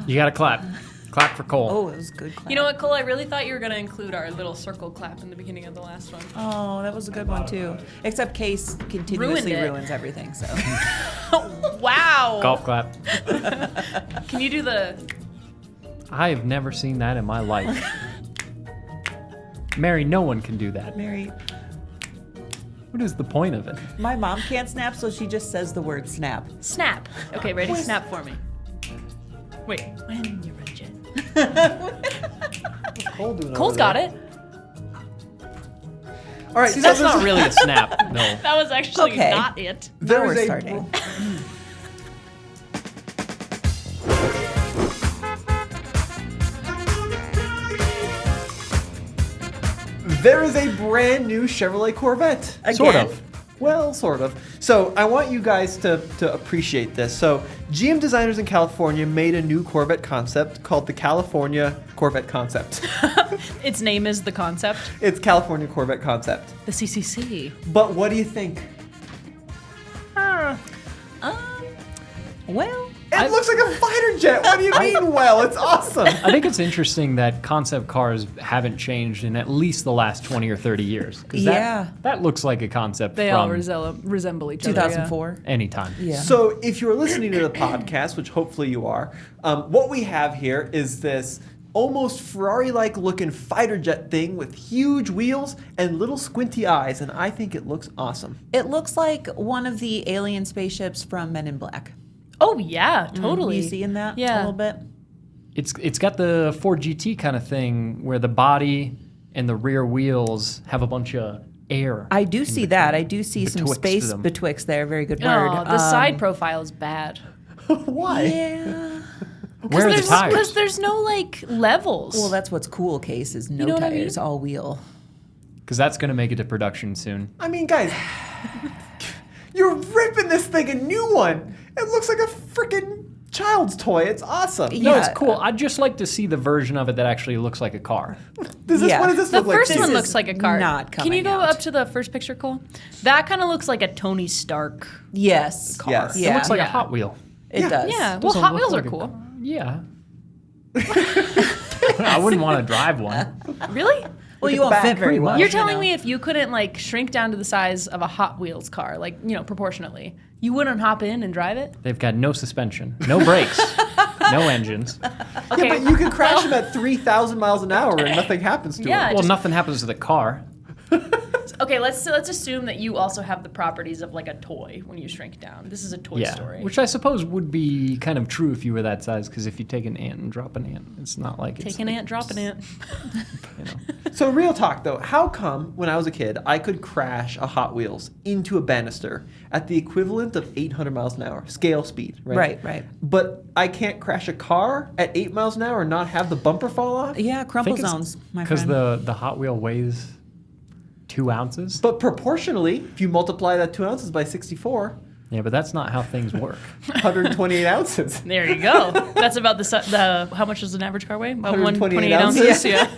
You got to clap. Clap for Cole. Oh, it was a good clap. You know what, Cole? I really thought you were going to include our little circle clap in the beginning of the last one. Oh, that was a good one, too. Except Kase continuously ruins everything, so. Wow. Golf clap. Can you do the... I have never seen that in my life. Mary, no one can do that. Mary, What is the point of it? my mom can't snap, so she just says the word snap. Snap. Okay, ready? Snap for me. Wait. When you're ready, Jen. Cole's got it. All right, See, that's not really a snap. No. That was actually Okay. not it. Now we're starting. There is a brand new Chevrolet Corvette. Again? Sort of. Well, sort of. So I want you guys to appreciate this. So GM designers in California made a new Corvette concept called the California Corvette Concept. Its name is the concept. It's California Corvette Concept. The CCC. But what do you think? Well, It looks like a fighter jet. What do you mean, well? It's awesome. I think it's interesting that concept cars haven't changed in at least the last 20 or 30 years. 'Cause Yeah. That looks like a concept They from all resemble each other. 2004. anytime. Yeah. So if you're listening to the podcast, which hopefully you are, what we have here is this almost Ferrari-like looking fighter jet thing with huge wheels and little squinty eyes, and I think it looks awesome. It looks like one of the alien spaceships from Men in Black. Oh, yeah, totally. You seeing that Yeah. a little bit? It's got the Ford GT kind of thing where the body and the rear wheels have a bunch of air. I do see that. I do see some Betwixt space them. betwixt there. Very good word. Oh, the side profile is bad. Why? Yeah. Where are the tires? Because there's no, like, levels. Well, that's what's cool, Case, is no You know what I tires, mean? all wheel. Because that's going to make it to production soon. I mean, guys, you're ripping this thing a new one. It looks like a freaking child's toy. It's awesome. No, Yeah. it's cool. I'd just like to see the version of it that actually looks like a car. What does this The look like? first to you? one This looks is like a car. not Can you coming go out. up to the first picture, Cole? That kind of looks like a Tony Stark Yes. car. Yes. Yeah. It looks like Yeah. a Hot Wheel. It does. Yeah, well, Doesn't Hot look Wheels like are a cool. car. Yeah. I wouldn't want to drive one. Really? Well, you at the won't back, fit very pretty well. much. You're you telling know. me if you couldn't, like, shrink down to the size of a Hot Wheels car, like, you know, proportionately, you wouldn't hop in and drive it? They've got no suspension, no brakes, no engines. Okay. Yeah, but you can crash them at 3,000 miles an hour and nothing happens to Yeah. them. Well, nothing happens to the car. Okay, let's assume that you also have the properties of, like, a toy when you shrink down. This is a Toy Story. Which I suppose would be kind of true if you were that size, because if you take an ant and drop an ant, it's not like it's Take an ant, drop an ant. You know. So real talk though, how come when I was a kid I could crash a Hot Wheels into a banister at the equivalent of 800 miles an hour scale speed, right? Right. But I can't crash a car at 8 miles an hour and not have the bumper fall off? Yeah, crumple zones, my Because friend. the Hot Wheel weighs 2 ounces. But proportionally, if you multiply that 2 ounces by 64, Yeah, but that's not how things work. 128 ounces. There you go. That's about the how much does an average car weigh? About 128 128 ounces. Yeah.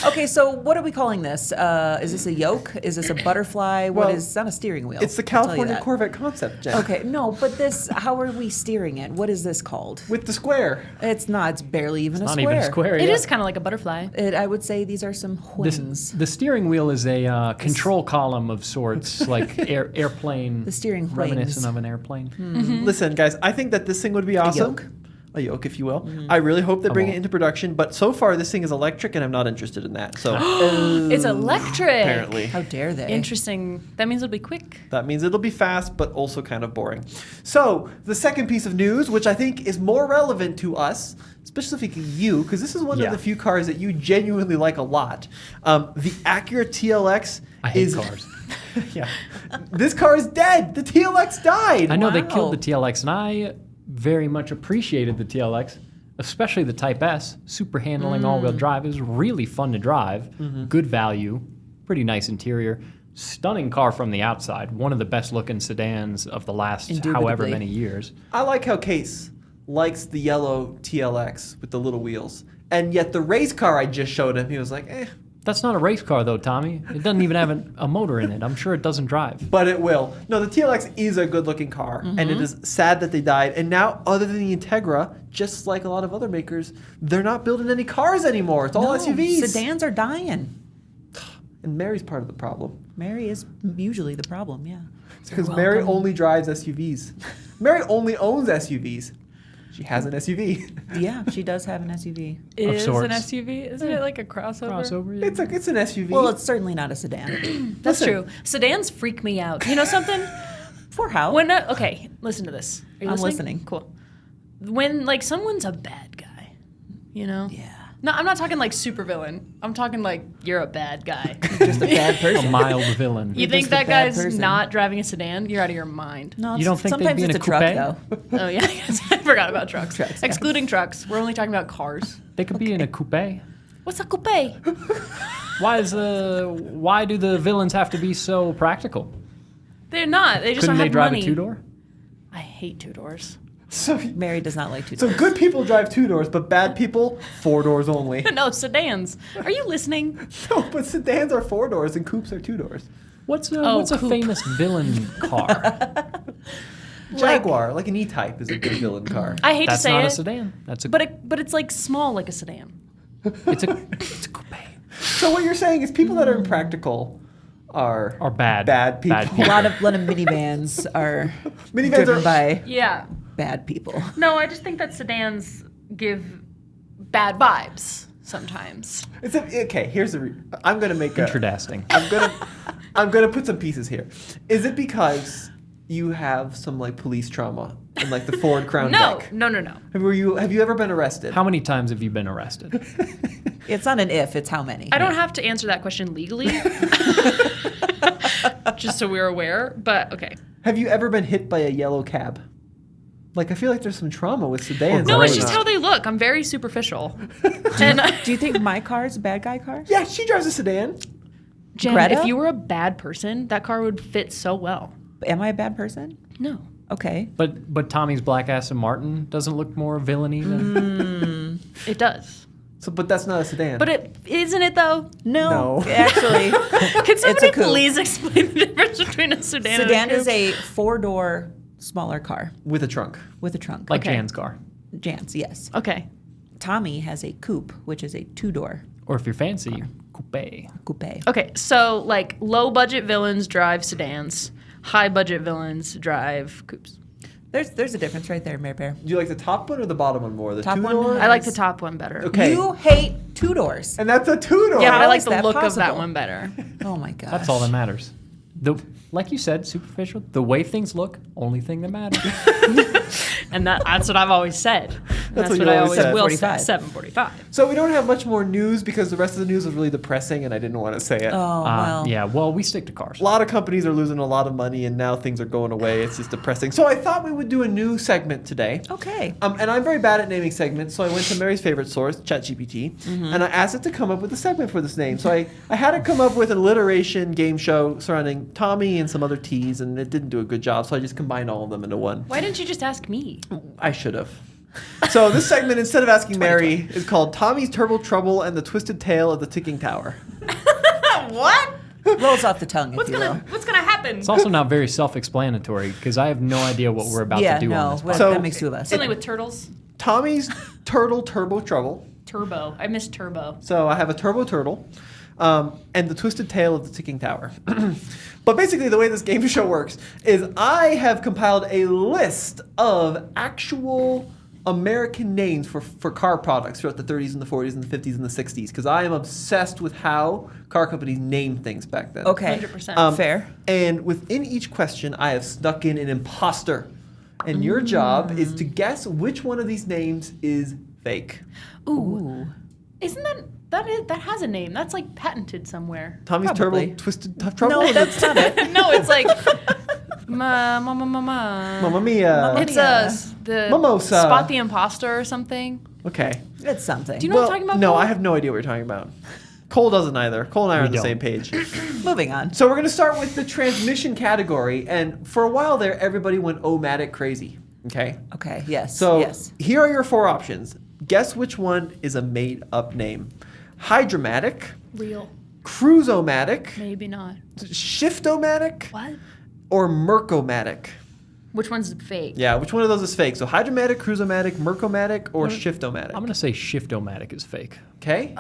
Okay, so what are we calling this? Is this a yoke? Is this a butterfly? Well, It's not a steering wheel. It's the I'll tell you California that. Corvette concept, Jen. Okay, no, but this, how are we steering it? What is this called? With the square. It's not, it's barely even a Not square. even a square. It yeah. is kind of like a butterfly. I would say these are some wings. The steering wheel is a control column of sorts, like airplane. The steering reminiscent wings. of an airplane. Listen, guys, I think that this thing would be awesome. yoke. A yoke, if you will. I really hope they bring it won't. into production, but so far this thing is electric and I'm not interested in that. So It's electric. apparently. How dare they? Interesting. That means it'll be quick. That means it'll be fast, but also kind of boring. So, the second piece of news, which I think is more relevant to us, specifically you, because this is one Yeah. of the few cars that you genuinely like a lot. The Acura TLX I hate is... cars. Yeah. This car is dead. The TLX died. I know they Wow. killed the TLX, and I very much appreciated the TLX, especially the Type S. Super handling, all-wheel drive. It was really fun to drive. Good value, pretty nice interior. Stunning car from the outside. One of the best-looking sedans of the last however Indubitably. many years. I like how Kase likes the yellow TLX with the little wheels. And yet the race car I just showed him, he was like, That's not a race car, though, Tommy. It doesn't even have a motor in it. I'm sure it doesn't drive. But it will. No, the TLX is a good-looking car, and it is sad that they died. And now, other than the Integra, just like a lot of other makers, they're not building any cars anymore. It's all SUVs. Sedans are dying. And Mary's part of the problem. Mary is usually the problem, yeah. It's because Mary only drives SUVs. Mary only owns SUVs. She has an SUV. Yeah, she does have an SUV. Is sorts. an SUV? Isn't it like a crossover? Crossover. Yeah. It's an SUV. Well, it's certainly not a sedan. That's Listen. true. Sedans freak me out. You know something? For how? When okay, listen to this. Are you I'm listening. Cool. When like someone's a bad guy, you know? Yeah. No, I'm not talking like super villain. I'm talking like you're a bad guy. Just a bad A person. mild villain. You You're think just a that bad guy's person. not driving a sedan? You're out of your mind. No, You don't think they'd sometimes be in it's a a truck, coupe? though. Oh yeah, I forgot about trucks. Trucks, yeah. Excluding trucks, we're only talking about cars. They could be in a coupe. What's a coupe? Why do the villains have to be so practical? They're not. They just Couldn't don't they have drive money. a two-door? I hate two doors. so, Mary does not like two so doors. good people drive 2 doors, but bad people, 4 doors only. No, sedans. Are you listening? No, but sedans are 4 doors and coupes are 2 doors. What's a, Oh, what's a coupe. famous villain car? Jaguar, like an E-Type, is a good villain car. I hate That's to say not it, a sedan. That's a but it's like small like a sedan. it's a coupe. So what you're saying is people that are impractical are Bad. Bad people. Bad A people. lot of minivans are Minivans driven are- by Yeah. bad people. No, I just think that sedans give bad vibes sometimes. Okay, here's I'm gonna make a. Interesting. I'm gonna put some pieces here. Is it because you have some like police trauma and like the Ford Crown Vic? No. Have you ever been arrested? How many times have you been arrested? It's not an if, it's how many. I don't have to answer that question legally. Just so we're aware, but okay. Have you ever been hit by a yellow cab? Like I feel like there's some trauma with sedans. No, Great. it's just how they look. I'm very superficial. And Do you think my car's a bad guy car? Yeah, she drives a sedan. Jen, Greta? if you were a bad person, that car would fit so well. Am I a bad person? No. Okay. But Tommy's Black Aston Martin doesn't look more villainy than It does. So, but that's not a sedan. But it isn't it though? No. No. Actually, Can somebody coupe. please explain the difference between a sedan, sedan and a is coupe? a 4-door smaller car with a trunk. with a trunk. like Okay. Jan's car. Jan's, yes. Okay. Tommy has a coupe, which is a 2-door Or if you're fancy, coupe. coupe. Okay, so like low budget villains drive sedans, high budget villains drive coupes. There's a difference right there, Mary Bear. Do you like the top one or the bottom one more? The Top one 2-door? has- I like the top one better. Okay. You hate 2 doors. And that's a 2-door. Yeah, but I How like is the that look of that possible? one better. Oh my god. That's all that matters. Like you said, superficial. The way things look, only thing that matters. And that's what I've always said. That's what what you I always always said. will say. 45. 7:45. So we don't have much more news because the rest of the news was really depressing and I didn't want to say it. Oh well. Yeah, well, we stick to cars. A lot of companies are losing a lot of money and now things are going away. It's just depressing. So I thought we would do a new segment today. Okay. And I'm very bad at naming segments, so I went to Mary's favorite source, ChatGPT, and I asked it to come up with a segment for this name. So I had it come up with an alliteration game show surrounding Tommy and some other T's, and it didn't do a good job, so I just combined all of them into one. Why didn't you just ask me? I should have. So this segment, instead of asking Mary, is called Tommy's Turbo Trouble and the Twisted Tale of the Ticking Tower. What? Rolls off the tongue, if you will. What's gonna happen? It's also not very self-explanatory because I have no idea what we're about Yeah, to do no. on this. Well, So- that makes 2 of us. Something with turtles. Tommy's Turtle Trouble. Turbo. I miss turbo. So I have a turbo turtle and the twisted tale of the ticking tower. But basically the way this game show works is I have compiled a list of actual American names for car products throughout the 30s and the 40s and the 50s and the 60s because I am obsessed with how car companies named things back then. Okay. 100%. Fair. And within each question, I have snuck in an imposter. And your job is to guess which one of these names is fake. Ooh. Isn't that has a name? That's like patented somewhere. Tommy's Probably. Turbo Twisted Trouble? No, that's not it. No, it's like ma. Mamma Mia. Mamma It's Mia. the Mimosa. Spot the Imposter or something. Okay. It's something. Do you know what I'm talking about? No, Cole? I have no idea what you're talking about. Cole doesn't either. Cole and I are We on the don't. same page. Moving on. So we're going to start with the transmission category. And for a while there, everybody went O-matic crazy. Okay? Okay. Yes. So yes. here are your 4 options. Guess which one is a made-up name. Hydromatic, Real. Cruisomatic, Maybe not. Shiftomatic, What? or Mercomatic? Which one's fake? Yeah, which one of those is fake? So Hydromatic, Cruisomatic, Mercomatic, or Shiftomatic? I'm going to say Shiftomatic is fake. Okay.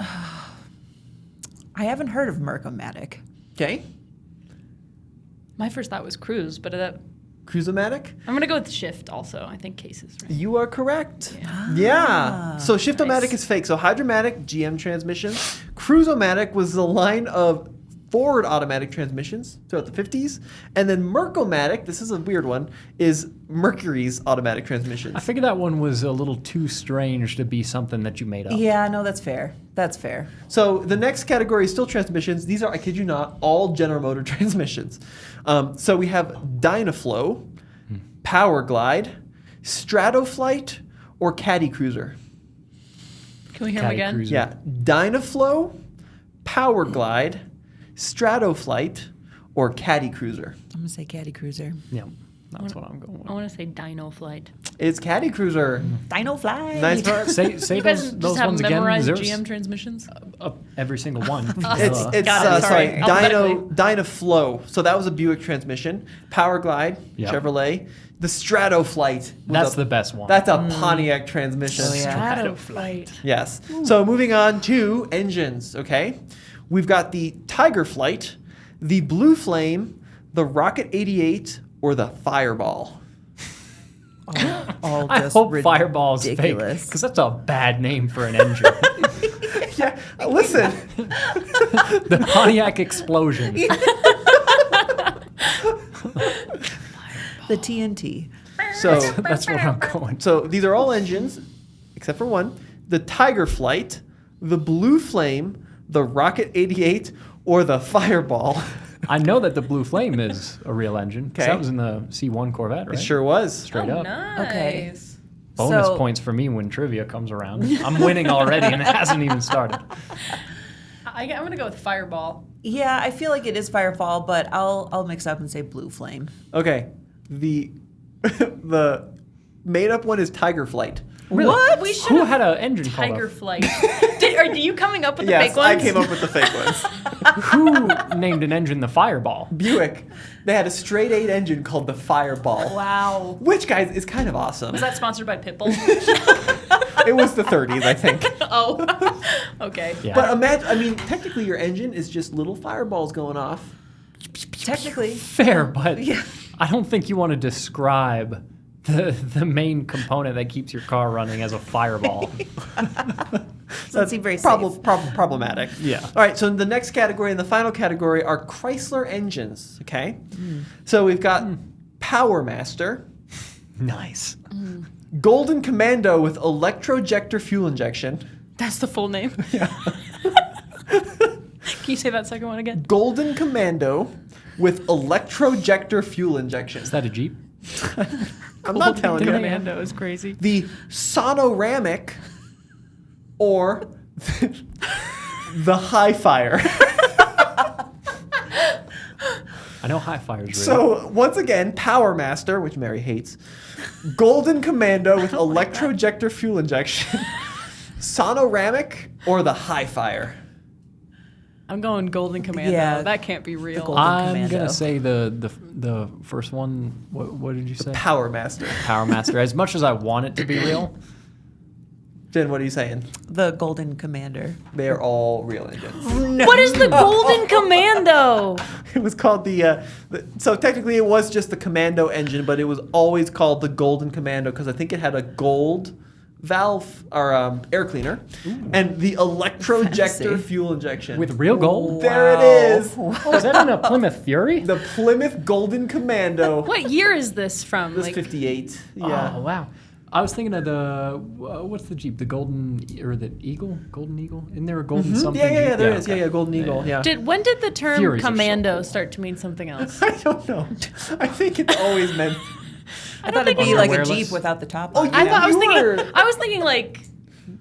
I haven't heard of Mercomatic. Okay. My first thought was cruise, but Cruisomatic? I'm gonna go with shift also. I think Kase is right. You are correct. Yeah. So Shiftomatic Nice. is fake. So Hydromatic, GM transmission. Cruisomatic was the line of forward automatic transmissions throughout the 50s. And then Mercomatic, this is a weird one, is Mercury's automatic transmissions. I figured that one was a little too strange to be something that you made up. Yeah, no, that's fair. That's fair. So the next category is still transmissions. These are, I kid you not, all General Motor transmissions. So we have Dynaflow, Power Glide, Stratoflight, or Caddy Cruiser. Can we hear Caddy him again? Cruiser. Yeah, Dynaflow, Power Glide, Stratoflight, or Caddy Cruiser. I'm gonna say Caddy Cruiser. Yeah, that's what I'm going with. I want to say Dino Flight. It's Caddy Cruiser. Dino Fly. Nice part. Say You guys those just have ones again. memorized Zeros? GM transmissions? Every single one. It's Got it, sorry. Alphabetically. Dynaflow. So that was a Buick transmission. Power Glide, Yep. Chevrolet. The Stratoflight. was That's a- the best one. That's a Pontiac transmission. Oh, yeah. Shadow Flight. Yes. So moving on to engines, okay? We've got the Tiger Flight, the Blue Flame, the Rocket 88, or the Fireball. All I just hope Fireball's fake, ridiculous. because that's a bad name for an engine. Yeah, listen. The Pontiac Explosion. The TNT. So, That's what I'm going. so these are all engines, except for one. The Tiger Flight, the Blue Flame, the Rocket 88, or the Fireball. I know that the Blue Flame is a real engine, 'cause Okay. that was in the C1 Corvette, right? It sure was. Straight Oh, up. nice. Okay. Bonus So- points for me when trivia comes around. I'm winning already, and it hasn't even started. I'm going to go with Fireball. Yeah, I feel like it is Firefall, but I'll mix up and say Blue Flame. Okay. The the made up one is Tiger Flight. Really? What? We should Who have had an engine called Tiger a- Flight. Are you coming up with the Yes, fake ones? I came up with the fake ones. Who named an engine the Fireball? Buick. They had a straight 8 engine called the Fireball. Wow. Which, guys, is kind of awesome. Was that sponsored by Pitbull? It was the 30s, I think. Oh. Okay. Yeah. But imagine, I mean, technically your engine is just little fireballs going off. Technically. Fair, but Yeah. I don't think you want to describe the main component that keeps your car running as a fireball. Doesn't seem very safe. Problematic. Yeah. All right, so the next category and the final category are Chrysler engines, okay? So we've got Power Master, Nice. Golden Commando with electrojector fuel injection, That's the full name. Yeah. Can you say that second one again? Golden Commando with electrojector fuel injection. Is that a Jeep? I'm not telling you. Commando is crazy. The Sonoramic or the High Fire. I know High Fire's real. So once again, Power Master, which Mary hates, Golden Commando with electrojector fuel injection, Sonoramic or the High Fire. I'm going Golden Commando. Yeah. That can't be real. Golden I'm Commando. gonna say the first one. What did you say? Power Master. Power Master. As much as I want it to be real, Jen, what are you saying? The Golden Commander. They are all real engines. What is the Golden Commando? It was called so technically it was just the Commando engine, but it was always called the Golden Commando because I think it had a gold valve or air cleaner and the electrojector Fancy. fuel injection. with real gold. There it is. Oh, is that in a Plymouth Fury? The Plymouth Golden Commando. What year is this from? This Like, 58. Yeah. Oh wow. I was thinking of the what's the Jeep? The Golden or the Eagle? Golden Eagle? Isn't there a Golden something? Yeah, Jeep? there is. okay. Yeah, Golden Eagle. Yeah. when did the term Furies are so commando cool. start to mean something else? I don't know. I think it's always meant. I thought it'd be think like a wireless. Jeep without the top Oh, on. yeah. I was You were- thinking. I was thinking like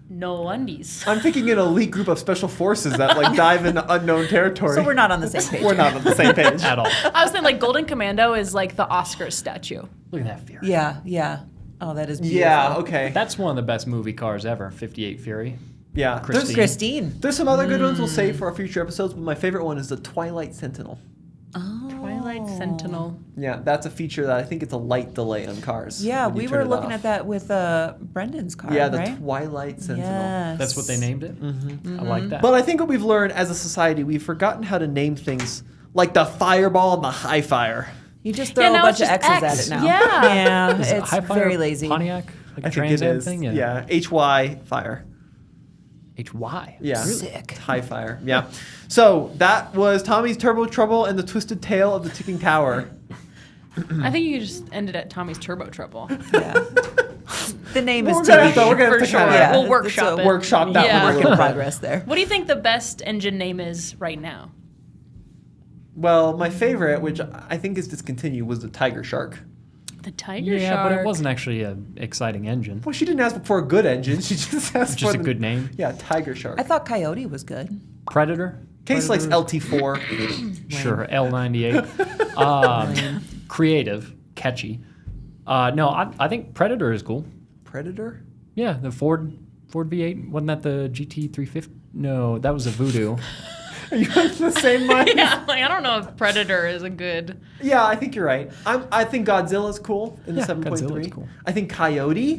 no undies. I'm thinking an elite group of special forces that like dive into unknown territory. So we're not on the same page. We're not on the same page At all. I was thinking like Golden Commando is like the Oscar statue. Look at that Fury. Yeah, yeah. Oh, that is beautiful. Yeah. Okay. That's one of the best movie cars ever. 58 Fury. Yeah. Christine. There's some other good ones we'll save for our future episodes, but my favorite one is the Twilight Sentinel. Twilight Sentinel. Yeah, that's a feature that I think it's a light delay on cars. Yeah, when you we turn were it looking off. at that with Brendan's car, Yeah, the right? Twilight Sentinel. Yes. That's what they named it. I like that. But I think what we've learned as a society, we've forgotten how to name things like the Fireball and the High Fire. You just throw Yeah, a now bunch it's of just X's X. at it now. Yeah. Yeah, Is it it's High Fire very lazy. Pontiac, like a I think Trans it Am is. thing. Yeah, HY Fire. HY. Yeah. Sick. High Fire. Yeah. So that was Tommy's Turbo Trouble and the Twisted Tale of the Ticking Tower. I think you could just end it at Tommy's Turbo Trouble. Yeah. The name is We're gonna have to- TBD. we're gonna have For to sure. kinda- Yeah, We'll it's workshop a it. Workshop that Yeah. one. Work in progress there. What do you think the best engine name is right now? Well, my favorite, which I think is discontinued, was the Tiger Shark. The Tiger Yeah, Shark. but it wasn't actually an exciting engine. Well, she didn't ask for a good engine. She just asked Just for a the- good name. Yeah, Tiger Shark. I thought Coyote was good. Predator. Case likes Predator. LT4. Sure, L98. Creative, catchy. No, I think Predator is cool. Predator? Yeah, the Ford V8. Wasn't that the GT350? No, that was a Voodoo. Are you on the same mind? Yeah, like, I don't know if Predator is a good. Yeah, I think you're right. I think Godzilla's cool in the Yeah, 7.3. Godzilla's cool. I think Coyote.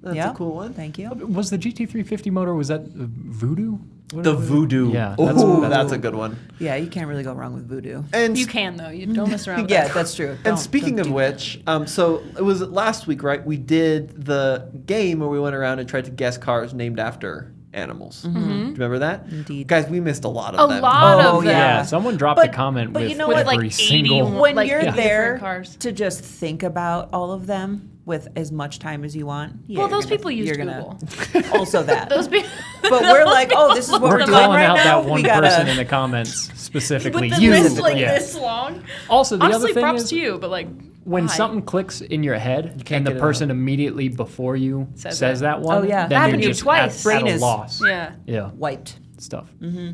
That's Yeah. a cool one. Thank you. Was the GT350 motor, was that Voodoo? What The is it? Voodoo. Yeah, Ooh, that's that's a good one. Yeah, you can't really go wrong with Voodoo. And You can though. You don't mess around with Yeah, that. that's true. And Don't- speaking don't of do which, so it was last week, right? We did the game where we went around and tried to guess cars named after animals. Do you remember that? Indeed. Guys, we missed a lot of A them. lot Oh, of yeah. them. Yeah, someone dropped But- a comment but with, you know With what? every like 80 single. when like, you're yeah. there different cars. to just think about all of them with as much time as you want. Yeah, Well, you're those gonna- people used you're gonna- Google. Also that. Those people. But we're like, oh, this is what We're we're doing calling right out now. that one We gotta- person in the comments specifically. With the You. list like Yeah. this long. Also, the Honestly, other thing props is to you, but like when why? something clicks in your head can't and the get it person immediately before you Says says it. that one, Oh, yeah. then Happened to you're you just twice. at Brain a is- loss. Yeah. Yeah, Wiped. stuff.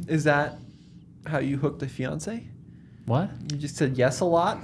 Is that how you hooked a fiance? What? You just said yes a lot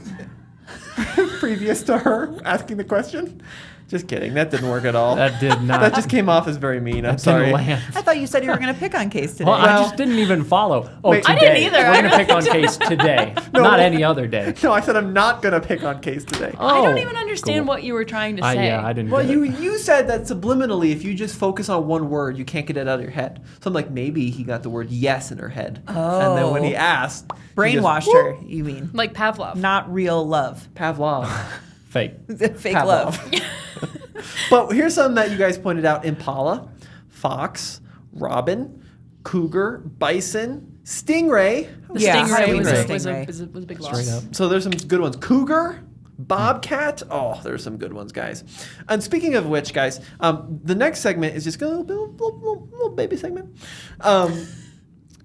previous to her asking the question? Just kidding. That didn't work at all. That did not. That just came off as very mean. I'm that sorry. didn't land. I thought you said you were going to pick on Case today. Well, I Well- just didn't even follow. Oh, Wait. today. I didn't either. We're I gonna pick on Case today, not any other day. No, I said I'm not going to pick on Case today. I don't Oh, even understand cool. what you were trying to say. Yeah, I didn't. Well, get it. you said that subliminally, if you just focus on one word, you can't get it out of your head. So I'm like, maybe he got the word yes in her head. And then when he asked, he just, Brainwashed whoop, her, you mean. Like Pavlov. Not real love. Pavlov. Fake. Fake Pavlov. love. But here's something that you guys pointed out: Impala, Fox, Robin, Cougar, Bison, Stingray. The Yeah, Stingray was, Stingray. was a big loss. Straight up. So there's some good ones. Cougar, Bobcat. Oh, there's some good ones, guys. And speaking of which, guys, the next segment is just a little baby segment.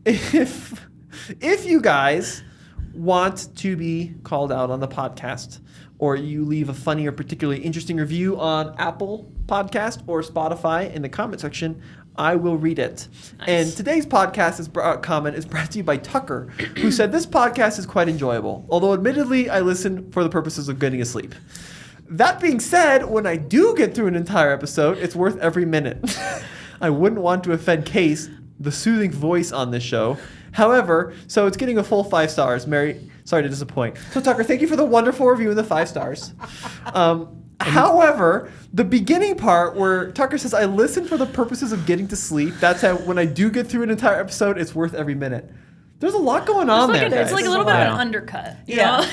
If you guys want to be called out on the podcast, or you leave a funny or particularly interesting review on Apple Podcast or Spotify in the comment section, I will read it. Nice. And today's podcast comment is brought to you by Tucker, who said, "This podcast is quite enjoyable, although admittedly I listen for the purposes of getting asleep. That being said, when I do get through an entire episode, it's worth every minute. I wouldn't want to offend Case, the soothing voice on this show. However, so it's getting a full 5 stars. Mary, sorry to disappoint. So Tucker, thank you for the wonderful review and the 5 stars. However, the beginning part where Tucker says, I listen for the purposes of getting to sleep. That's how when I do get through an entire episode, it's worth every minute. There's a lot going on It's like, there, it's guys. like a little bit of Yeah. an undercut. You Yeah. know?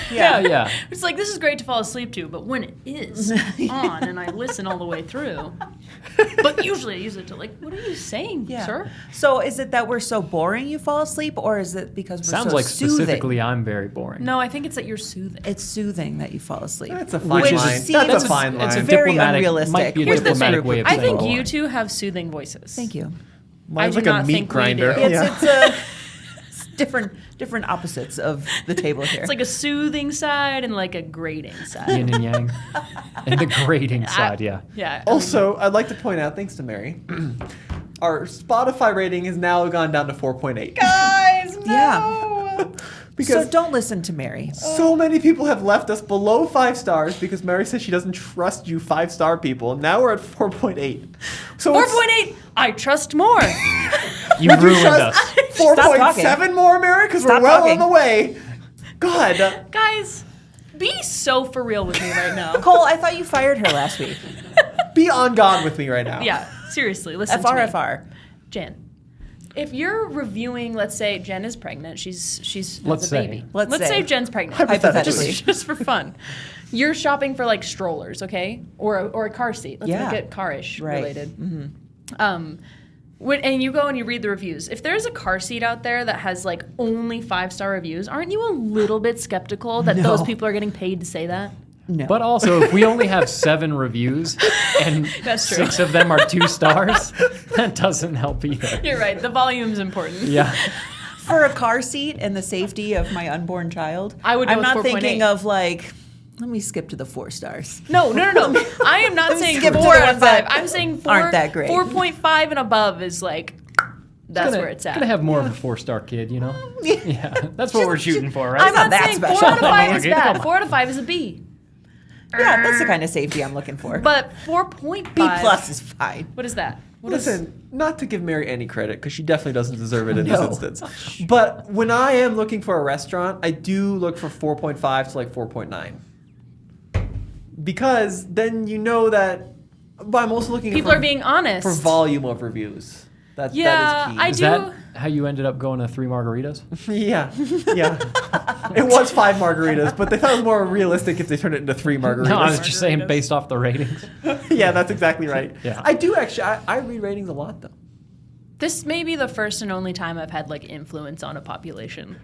Yeah. It's like, this is great to fall asleep to, but when it is on and I listen all the way through, but usually I use it to like, what are you saying, Yeah. sir? So is it that we're so boring you fall asleep, or is it because we're Sounds so like soothing? specifically I'm very boring. No, I think it's that you're soothing. It's soothing that you fall asleep. That's a fine Which line. seems That's a fine line. It's a very diplomatic, unrealistic. might be a Here's the diplomatic thing. way of I saying think boring. you two have soothing voices. Thank you. Mine's I like do a not meat think we grinder. do. It's it's different opposites of the table here. It's like a soothing side and like a grating side. Yin and yang. And the grading side, yeah. Yeah. Also, I'd like to point out, thanks to Mary, our Spotify rating has now gone down to 4.8. Guys, no. Yeah. Because so don't listen to Mary. so many people have left us below 5 stars because Mary says she doesn't trust you 5-star people. Now we're at 4.8. So it's- 4.8. I trust more. You Would you ruined trust us. 4.7 more, Mary? Because we're Stop well talking. on the way. God. Guys, be so for real with me right now. Cole, I thought you fired her last week. Be on God with me right now. Yeah, seriously, listen to me. FRFR. Jen, if you're reviewing, let's say Jen is pregnant, she's has Let's a say. baby. Let's say. say Jen's pregnant. Hypothetically. Just for fun. You're shopping for like strollers, okay, or a car seat. Let's Yeah. make it car-ish Right. related. And you go and you read the reviews. If there's a car seat out there that has like only 5-star reviews, aren't you a little bit skeptical that those people are getting paid to say that? No. But also, if we only have 7 reviews and That's true. 6 of them are 2 stars, that doesn't help either. You're right. The volume's important. Yeah. For a car seat and the safety of my unborn child, I would go I'm with not 4.8. thinking of like, let me skip to the 4 stars. No. I am not saying skip to 4 the out of ones that 5. I'm saying 4, aren't that great. 4.5 and above is like, that's where it's at. Gonna have more of a 4-star kid, you know? Yeah. That's what we're shooting for, right? I'm not not that saying special. 4 out of 5 is Okay, come bad. on. 4 out of 5 is a B. Yeah, that's the kind of safety I'm looking for. But 4.5. B plus is fine. What is that? What is- Listen, not to give Mary any credit, because she definitely doesn't deserve it in No. this instance. But when I am looking for a restaurant, I do look for 4.5 to like 4.9. Because then you know that, but I'm also looking People for, are being honest. for volume of reviews. That Yeah, is key. I Is do. that how you ended up going to 3 margaritas? Yeah. It was 5 margaritas, but they thought it was more realistic if they turned it into 3 margaritas. No, I was just saying based off the ratings. Yeah, that's exactly right. Yeah. I do actually. I read ratings a lot, though. This may be the first and only time I've had like influence on a population.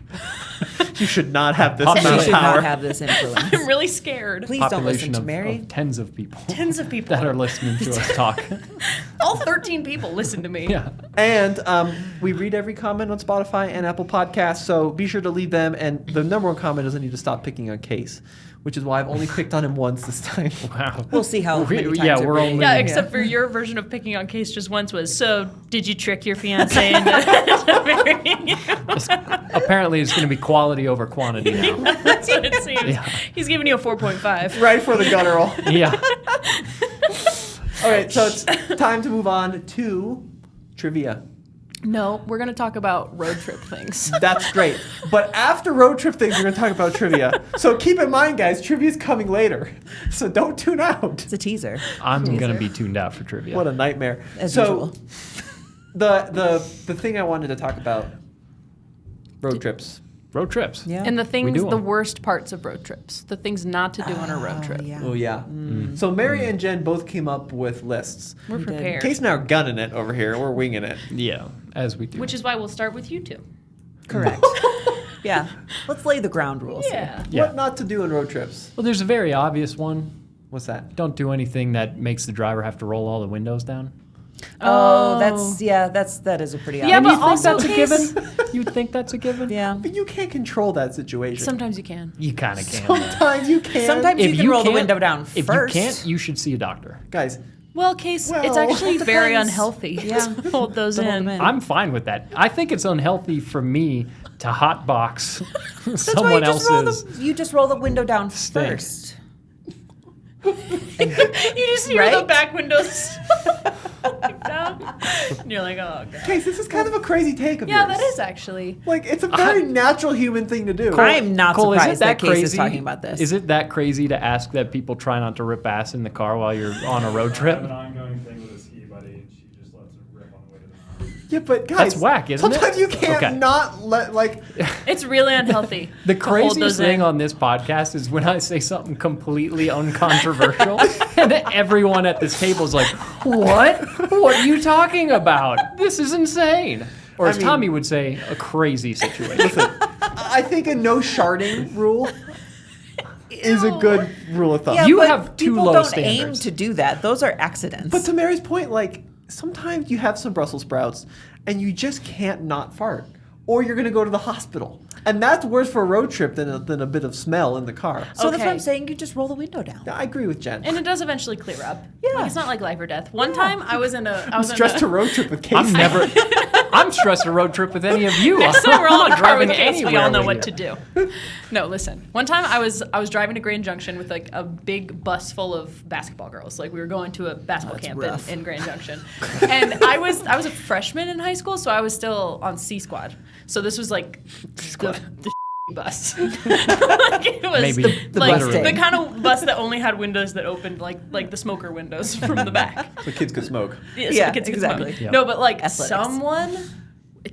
You should not have this Population. You amount should of power. not have this influence. I'm really scared. Please don't listen Population to of Mary. tens of people. Tens of people. That are listening to us talk. All 13 people listen to me. Yeah. And we read every comment on Spotify and Apple Podcasts, so be sure to leave them. And the number 1 comment doesn't need to stop picking on Kase, which is why I've only picked on him once this time. Wow. We'll see how many times Yeah, it we're rains. only. Yeah, except for your version of picking on Kase just once was, so did you trick your fiance into marrying you? Apparently, it's going to be quality over quantity now. That's what it seems. Yeah. He's giving you a 4.5. Right for the guttural. Yeah. All right, so it's time to move on to trivia. No, we're going to talk about road trip things. That's great. But after road trip things, we're going to talk about trivia. So keep in mind, guys, trivia's coming later. So don't tune out. It's a teaser. I'm going to be tuned out for trivia. What a nightmare. As so usual. the thing I wanted to talk about, road trips. Road trips. Yeah. And the things, do 'em. the worst parts of road trips, the things not to do on a road trip. Yeah. Oh, yeah. So Mary and Jen both came up with lists. We're did. prepared. Case and I are gunning it over here. We're winging it. Yeah, as we do. Which is why we'll start with you two. Correct. Yeah. Let's lay the ground rules here. Yeah. What not to do on road trips? Well, there's a very obvious one. What's that? Don't do anything that makes the driver have to roll all the windows down. Oh, that is a pretty Yeah, obvious. but also that's a Case- given? You think that's a given? Yeah. But you can't control that situation. Sometimes you can. You kind of can. Sometimes you can. Sometimes you can roll the can't- window down If first. you can't, you should see a doctor. Guys, Well, Case, it's Well, actually it very depends. unhealthy Yeah. to hold those To hold in. them in. I'm fine with that. I think it's unhealthy for me to hotbox That's why someone you just roll the window down stink. first. You just hear the Right? back windows down. And you're like, oh, God. Case, this is kind of a crazy take of Yeah, yours. that is actually. Like, it's a very natural human thing to do. I'm not Cole, is it surprised that Case crazy? is talking about this. Is it that crazy to ask that people try not to rip ass in the car while you're on a road I trip? have an ongoing thing with a ski buddy, and she just lets it rip on the way to the mountain. Yeah, but guys, That's whack, isn't it? sometimes you can't Okay. not let, like, It's really unhealthy. The to hold those craziest thing in. on this podcast is when I say something completely uncontroversial, and then everyone at this table is like, "What? What are you talking about? This is insane." Or as I mean- Tommy would say, a crazy situation. listen, I think a no sharding rule is a good rule of thumb. Yeah, You but have too people low don't standards. aim to do that. Those are accidents. But to Mary's point, like, sometimes you have some Brussels sprouts and you just can't not fart. Or you're going to go to the hospital. And that's worse for a road trip than a bit of smell in the car. so that's what Okay. I'm saying. You just roll the window down. I agree with Jen. And it does eventually clear up. Yeah. Like, it's not like life or death. One time I was in a. I was Stressed in to a, road trip with Casey. I'm never. I'm stressed a road trip with any of you. Next time we're all in a I'm car with driving Kase, we anywhere all know with what you. to do. No, listen. One time I was driving to Grand Junction with like a big bus full of basketball girls. Like we were going to a basketball camp rough. in Grand Junction, and I was a freshman in high school, so I was still on C Squad. So this was like the bus. Like it was Maybe the like bus the day. kind of bus that only had windows that opened like the smoker windows from the back. So kids could smoke. Yeah, Yeah, the kids could smoke. exactly. Yep. No, but like Athletics. someone,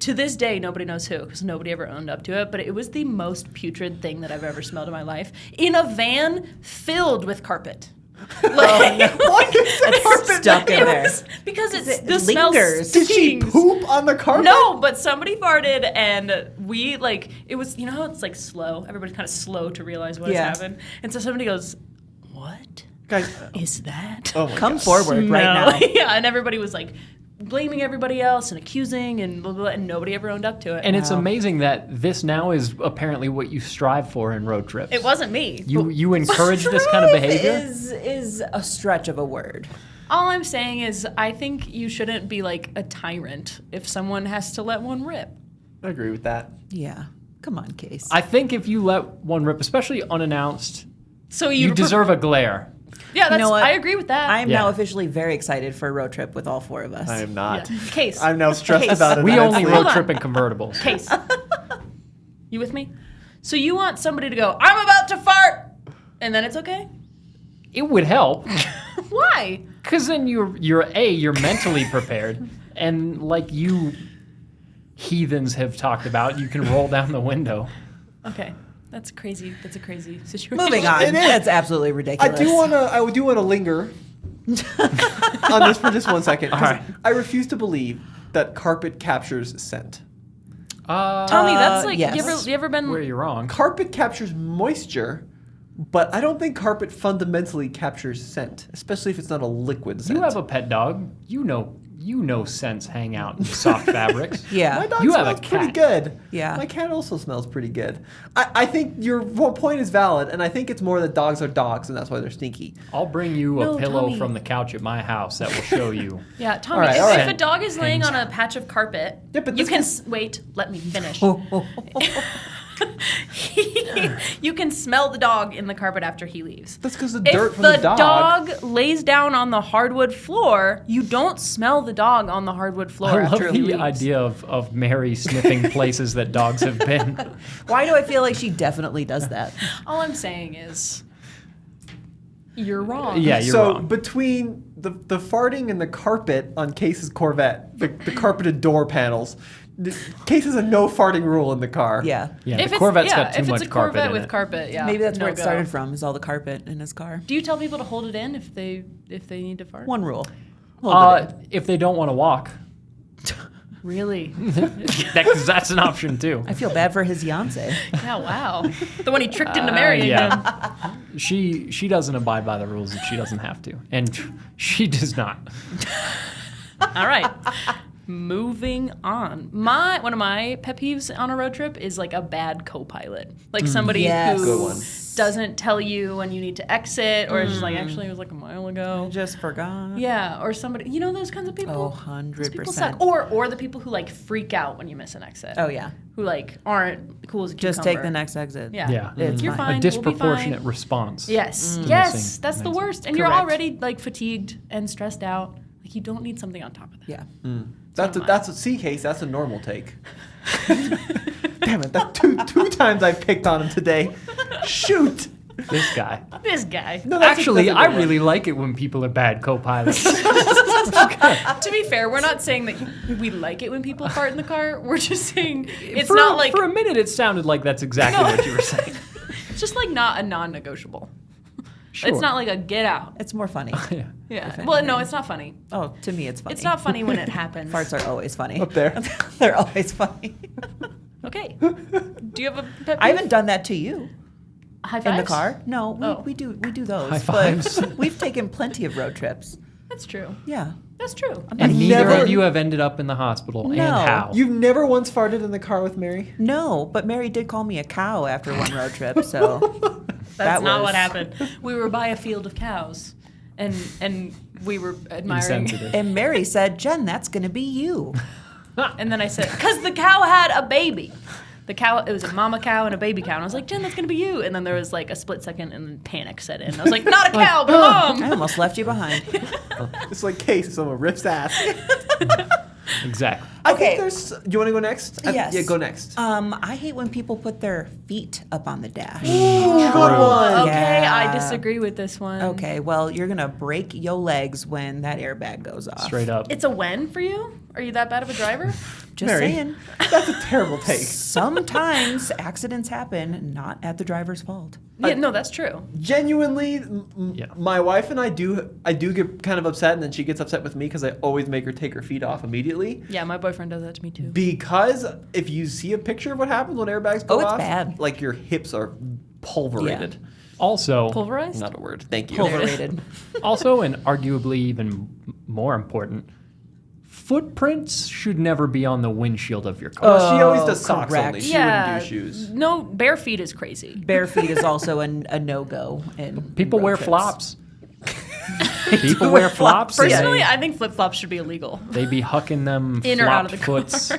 to this day, nobody knows who, because nobody ever owned up to it, but it was the most putrid thing that I've ever smelled in my life. In a van filled with carpet. Like, Why is the carpet stuck in it there. was because it's It the smell lingers. Did she stinks. poop on the carpet? No, but somebody farted, and we like it was. You know how it's like slow. Everybody's kind of slow to realize what has Yeah. happened, and so somebody goes, "What Guys, is that?" oh my Come gosh. forward right No. now. Yeah, and everybody was like blaming everybody else and accusing and blah, blah, blah, and nobody ever owned up to it. And it's amazing that this now is apparently what you strive for in road trips. it wasn't me. You encourage this kind of behavior? Is a stretch of a word. All I'm saying is I think you shouldn't be like a tyrant if someone has to let one rip. I agree with that. Yeah. Come on, Kase. I think if you let one rip, especially unannounced, So you deserve a glare. Yeah, that's, know what? I agree with that. I am Yeah. now officially very excited for a road trip with all four of us. I am not. Yeah. Case. I'm now stressed Case. about it. We only honestly. road on. trip in convertibles. Case. You with me? So you want somebody to go, I'm about to fart, and then it's okay? It would help, Why? because then you're mentally prepared, and like you heathens have talked about, you can roll down the window. Okay. That's crazy. That's a crazy situation. Moving on. It is. That's absolutely I ridiculous. do want to linger on this for just 1 second. 'cause All right. I refuse to believe that carpet captures scent. Tommy, that's like, yes. you ever been... Where you're wrong. Carpet captures moisture, but I don't think carpet fundamentally captures scent, especially if it's not a liquid scent. You have a pet dog. You know scents hang out in soft fabrics. Yeah. My dog You have smells a pretty cat. good. Yeah. My cat also smells pretty good. I think your point is valid, and I think it's more that dogs are dogs, and that's why they're stinky. I'll bring you No, a pillow Tommy. from the couch at my house that will show you. Yeah, Tommy, All right, if, all if right. a dog is laying on a patch of carpet, Yeah, but you this can... is- Wait, let me finish. You can smell the dog in the carpet after he leaves. That's because the If dirt from the the dog. dog lays down on the hardwood floor, you don't smell the dog on the hardwood floor I love after he the leaves. idea of Mary sniffing places that dogs have been. Why do I feel like she definitely does that? All I'm saying is, you're wrong. Yeah, you're so wrong. between the farting and the carpet on Case's Corvette, the carpeted door panels, Case has a no farting rule in the car. Yeah. Yeah, If the it's, Corvette's yeah, got too if much it's a carpet Corvette in with it. carpet, yeah. Maybe that's where it no-go. started from, is all the carpet in his car. Do you tell people to hold it in if they need to fart? One rule. Hold it in. If they don't want to walk, Really? that's an option too. I feel bad for his Fiance. Yeah, wow. The one he tricked into marrying him. yeah. She doesn't abide by the rules if she doesn't have to, and she does not. All right. Moving on. One of my pet peeves on a road trip is like a bad co-pilot. Like somebody Yes. who Good one. doesn't tell you when you need to exit, or is just like, actually it was like a mile ago. Just forgot. Yeah, or somebody, you know those kinds of people? Oh, Those people 100%. suck. Or the people who like freak out when you miss an exit. Oh, yeah. Who like aren't cool as a Just cucumber. take the next exit. Yeah. Yeah, It's You're fine. fine. a disproportionate response. Yes. to Yes, missing that's the an exit. worst. And you're Correct. already like fatigued and stressed out. Like you don't need something on top of that. Yeah. That's a C Case. That's a normal take. Damn it! That's two times I picked on him today. Shoot. This guy. This guy. No, that's Actually, that's a I good one. really like it when people are bad co-pilots. To be fair, we're not saying that we like it when people fart in the car. We're just saying it's not like for a minute it sounded like that's exactly No. what you were saying. it's just like not a non-negotiable. Sure. It's not like a get out. It's more funny. Yeah. Yeah. If Well, no, anything. it's not funny. Oh, to me, it's funny. It's not funny when it happens. Farts are always funny. Up there. They're always funny. Okay. Do you have a pet peeve? I haven't done that to you High in the fives? car. No, Oh. we do those. High fives. But we've taken plenty of road trips. That's true. Yeah. That's true. And neither never- of you have ended up in the hospital. And No. how? You've never once farted in the car with Mary? No, but Mary did call me a cow after one road trip, so That's that not was- what happened. We were by a field of cows, and we were admiring. Insensitive. And Mary said, "Jen, that's going to be you." And then I said, because the cow had a baby. The cow, it was a mama cow and a baby cow. And I was like, Jen, that's going to be you. And then there was like a split second and then panic set in. I was like, not a cow, but mom. I almost left you behind. It's like Kase, someone rips ass. Exactly. I Okay. think there's. Do you want to go next? Yes. Yeah, go next. I hate when people put their feet up on the dash. Good one. Okay, Yeah. I disagree with this one. Okay, well, you're going to break your legs when that airbag goes off. Straight up. It's a when for you? Are you that bad of a driver? Just Mary. saying. That's a terrible take. Sometimes accidents happen not at the driver's fault. Yeah, no, that's true. Genuinely, Yeah. my wife and I do get kind of upset, and then she gets upset with me because I always make her take her feet off immediately. Yeah, my boyfriend does that to me too. Because if you see a picture of what happens when airbags go Oh, it's off, bad. like your hips are pulverated. Also, Pulverized? Not a word. Thank you. Overrated. also, and arguably even more important, footprints should never be on the windshield of your car. Well, she always does socks correct. only. She Yeah. wouldn't do shoes. No, bare feet is crazy. Bare feet is also a no-go. In People road wear trips. flops. People wear flops. and Personally, they- I think flip flops should be illegal. They be hucking them In or out of the flopped car. foots.